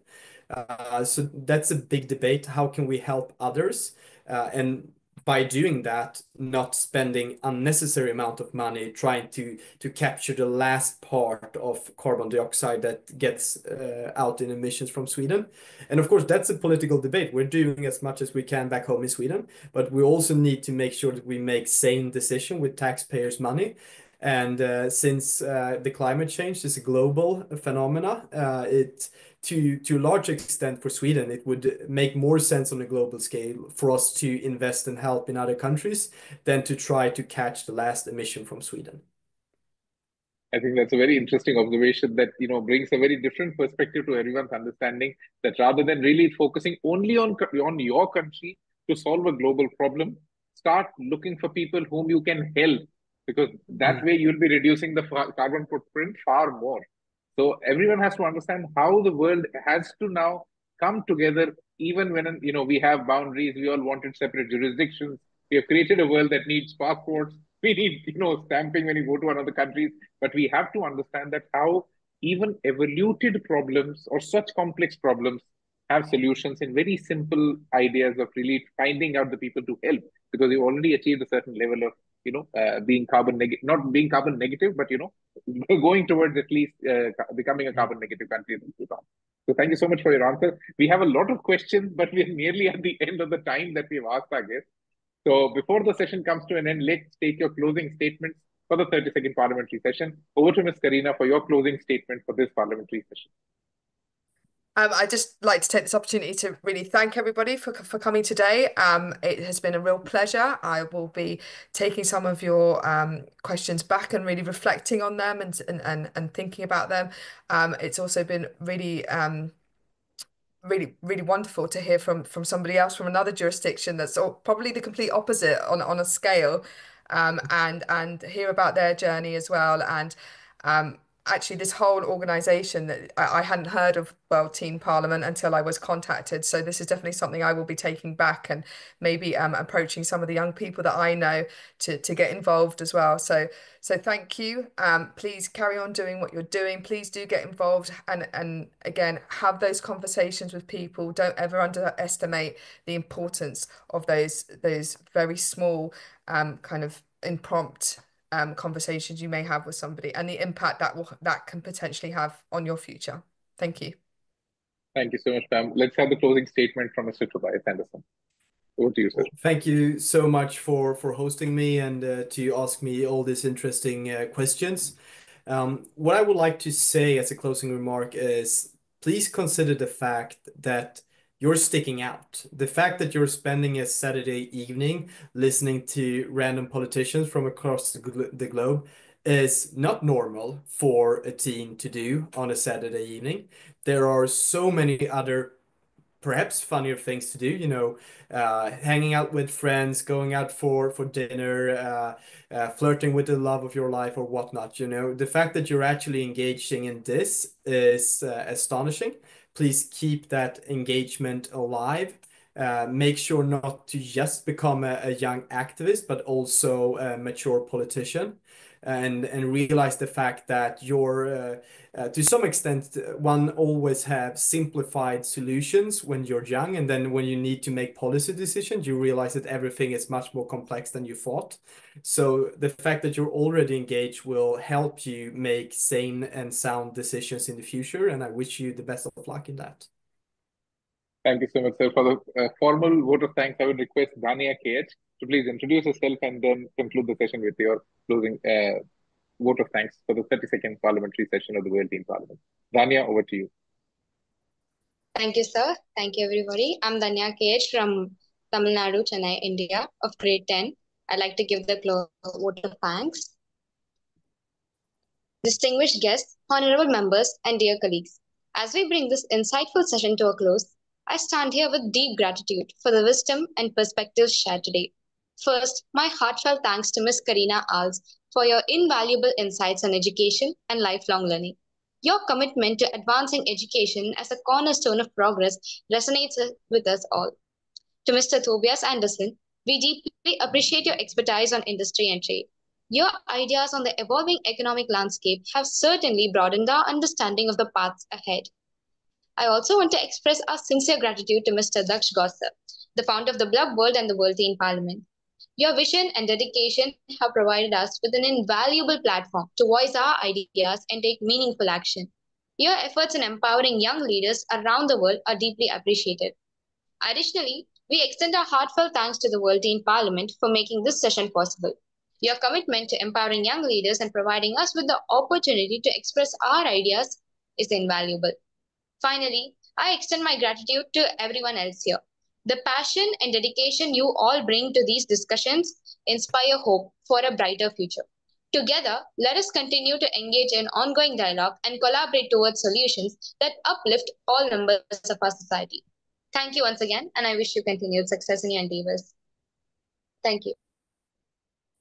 So that's a big debate. How can we help others? And by doing that, not spending unnecessary amount of money trying to capture the last part of carbon dioxide that gets out in emissions from Sweden. And of course, that's a political debate. We're doing as much as we can back home in Sweden, but we also need to make sure that we make sane decision with taxpayers' money. And since the climate change is a global phenomena, to a large extent for Sweden, it would make more sense on a global scale for us to invest and help in other countries than to try to catch the last emission from Sweden. I think that's a very interesting observation that, brings a very different perspective to everyone's understanding that rather than really focusing only on your country to solve a global problem, start looking for people whom you can help, because that way you'll be reducing the carbon footprint far more. So everyone has to understand how the world has to now come together, even when, we have boundaries. We all wanted separate jurisdictions. We have created a world that needs passports. We need, stamping when you go to another country. But we have to understand that how even evoluted problems or such complex problems have solutions in very simple ideas of really finding out the people to help, because you already achieved a certain level of being carbon negative, not being carbon negative, but going towards at least becoming a carbon negative country in Bhutan. So thank you so much for your answer. We have a lot of questions, but we're nearly at the end of the time that we've asked our guests. So before the session comes to an end, let's take your closing statements for the 32nd Parliamentary Session. Over to Ms. Carina for your closing statement for this Parliamentary Session. I'd just like to take this opportunity to really thank everybody for coming today. It has been a real pleasure. I will be taking some of your questions back and really reflecting on them and thinking about them. It's also been really really wonderful to hear from somebody else from another jurisdiction that's probably the complete opposite on a scale, and hear about their journey as well. And actually, this whole organisation that I hadn't heard of World Teen Parliament until I was contacted. So this is definitely something I will be taking back and maybe approaching some of the young people that I know to get involved as well. So thank you. Please carry on doing what you're doing. Please do get involved and again, have those conversations with people. Don't ever underestimate the importance of those very small kind of impromptu conversations you may have with somebody and the impact that can potentially have on your future. Thank you. Thank you so much, Pam. Let's have the closing statement from Mr. Tobias Andersson. Over to you, sir. Thank you so much for hosting me and to ask me all these interesting questions. What I would like to say as a closing remark is please consider the fact that you're sticking out. The fact that you're spending a Saturday evening listening to random politicians from across the globe is not normal for a teen to do on a Saturday evening. There are so many other perhaps funnier things to do, hanging out with friends, going out for dinner, flirting with the love of your life or whatnot. The fact that you're actually engaging in this is astonishing. Please keep that engagement alive. Make sure not to just become a young activist, but also a mature politician. and realize the fact that you're to some extent one always have simplified solutions when you're young, and then when you need to make policy decisions, you realize that everything is much more complex than you thought. So the fact that you're already engaged will help you make sane and sound decisions in the future, and I wish you the best of luck in that. Thank you so much, sir. For the formal vote of thanks, I would request Dhanya KH to please introduce herself and then conclude the session with your closing vote of thanks for the 32nd Parliamentary Session of the World Teen Parliament. Dhanya, over to you. Thank you, sir. Thank you, everybody. I'm Dhanya KH from Tamil Nadu, Chennai, India, of grade 10. I'd like to give the vote of thanks. Distinguished guests, honorable members, and dear colleagues, as we bring this insightful session to a close, I stand here with deep gratitude for the wisdom and perspectives shared today. First, my heartfelt thanks to Ms. Carina Alves for your invaluable insights on education and lifelong learning. Your commitment to advancing education as a cornerstone of progress resonates with us all. To Mr. Tobias Andersson, we deeply appreciate your expertise on industry and trade. Your ideas on the evolving economic landscape have certainly broadened our understanding of the paths ahead. I also want to express our sincere gratitude to Mr. Daksh Gaur, the founder of the Blub World and the World Teen Parliament. Your vision and dedication have provided us with an invaluable platform to voice our ideas and take meaningful action. Your efforts in empowering young leaders around the world are deeply appreciated. Additionally, we extend our heartfelt thanks to the World Teen Parliament for making this session possible. Your commitment to empowering young leaders and providing us with the opportunity to express our ideas is invaluable. Finally, I extend my gratitude to everyone else here. The passion and dedication you all bring to these discussions inspire hope for a brighter future. Together, let us continue to engage in ongoing dialogue and collaborate towards solutions that uplift all members of our society. Thank you once again, and I wish you continued success in your endeavors. Thank you.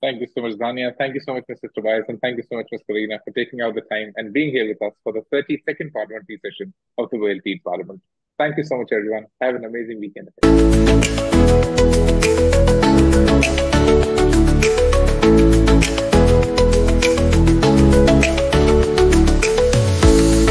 Thank you so much, Dhanya. Thank you so much, Mr. Tobias, and thank you so much, Ms. Carina, for taking out the time and being here with us for the 32nd Parliamentary Session of the World Teen Parliament. Thank you so much, everyone. Have an amazing weekend.